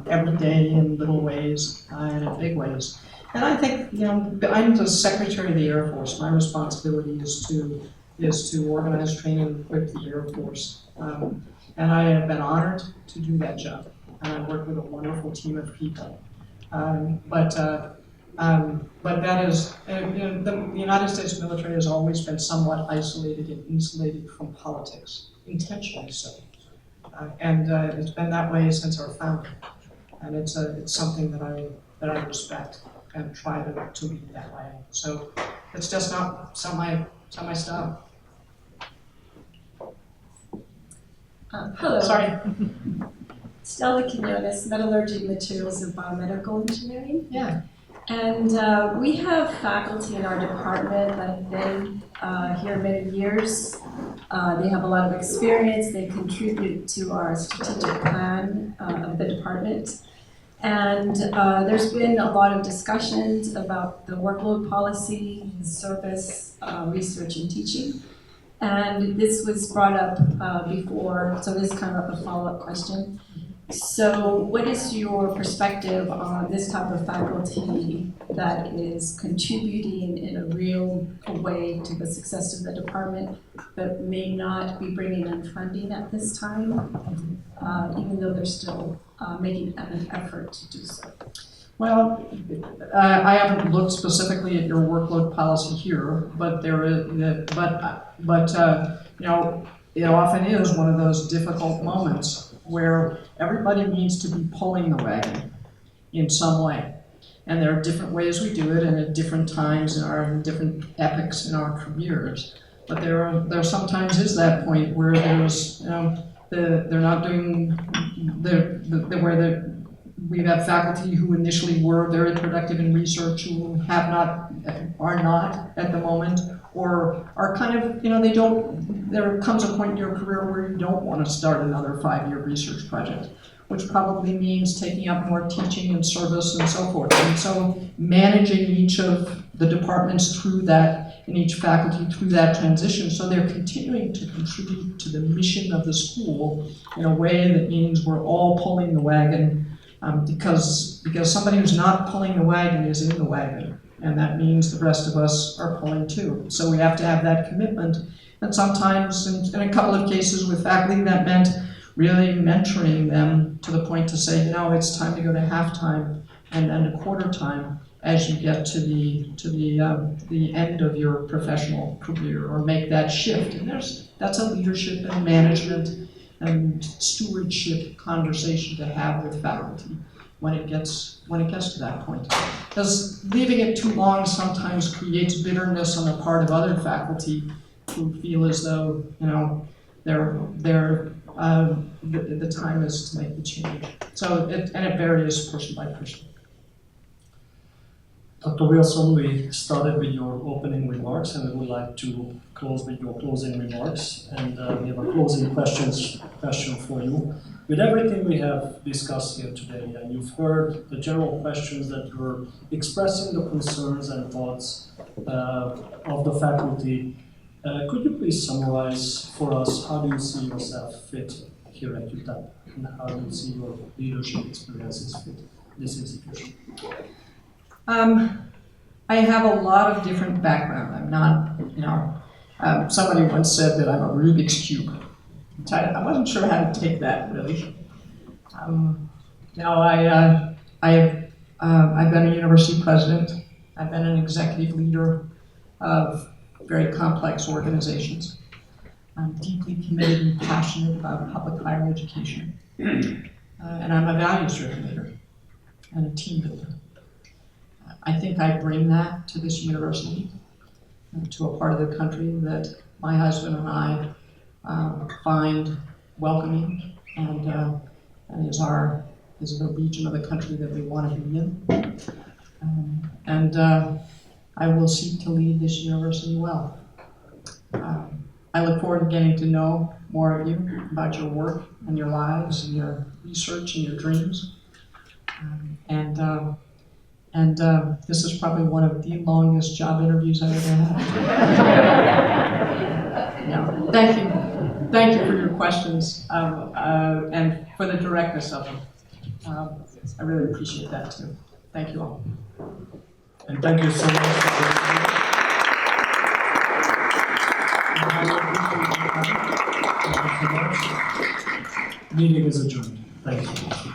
Speaker 2: every day in little ways and in big ways. And I think, I'm the Secretary of the Air Force. My responsibility is to organize, train, and equip the Air Force. And I have been honored to do that job. And I work with a wonderful team of people. But that is, the United States military has always been somewhat isolated and insulated from politics, intentionally so. And it's been that way since our founding. And it's something that I respect and try to lead that way. So it's just not some of my stuff.
Speaker 12: Hello.
Speaker 2: Sorry.
Speaker 12: Stella Quinones, Metallurgy, Materials, and Biomedical Engineering.
Speaker 2: Yeah.
Speaker 12: And we have faculty in our department that have been here many years. They have a lot of experience. They contribute to our strategic plan of the department. And there's been a lot of discussions about the workload policy, the service, research, and teaching. And this was brought up before, so this is kind of a follow-up question. So what is your perspective on this type of faculty that is contributing in a real way to the success of the department, but may not be bringing in funding at this time, even though they're still making an effort to do so?
Speaker 2: Well, I haven't looked specifically at your workload policy here, but there is, it often is one of those difficult moments where everybody needs to be pulling the wagon in some way. And there are different ways we do it and at different times in different epochs in our careers. But there sometimes is that point where there's, they're not doing, we've had faculty who initially were very productive in research who are not at the moment, or are kind of, there comes a point in your career where you don't want to start another 5-year research project, which probably means taking up more teaching and service and so forth. And so managing each of the departments through that, and each faculty through that transition, so they're continuing to contribute to the mission of the school in a way that means we're all pulling the wagon, because somebody who's not pulling the wagon is in the wagon. And that means the rest of us are pulling too. So we have to have that commitment. And sometimes, in a couple of cases with faculty, that meant really mentoring them to the point to say, it's time to go to halftime and then to quarter time as you get to the end of your professional career, or make that shift. And that's a leadership and management and stewardship conversation to have with faculty when it gets to that point. Because leaving it too long sometimes creates bitterness on the part of other faculty who feel as though the time is to make the change. So it varies person by person.
Speaker 1: Dr. Wilson, we started with your opening remarks, and we would like to close with your closing remarks. And we have a closing question for you. With everything we have discussed here today, and you've heard the general questions that you're expressing, the concerns and thoughts of the faculty, could you please summarize for us how do you see yourself fit here at UTEP, and how do you see your leadership experiences fit this institution?
Speaker 2: I have a lot of different background. I'm not, Somebody once said that I'm a Rubik's Cube. Which I wasn't sure how to take that, really. I've been a university president. I've been an executive leader of very complex organizations. I'm deeply committed and passionate about public higher education. And I'm a values-driven leader and a team builder. I think I bring that to this university, to a part of the country that my husband and I find welcoming and is the region of the country that we want to be in. I will seek to lead this university well. I look forward to getting to know more of you about your work and your lives and your research and your dreams. This is probably one of the longest job interviews I've ever had. Yeah, thank you. Thank you for your questions and for the directness of them. I really appreciate that too. Thank you all.
Speaker 1: And thank you so much for meeting is adjourned. Thank you.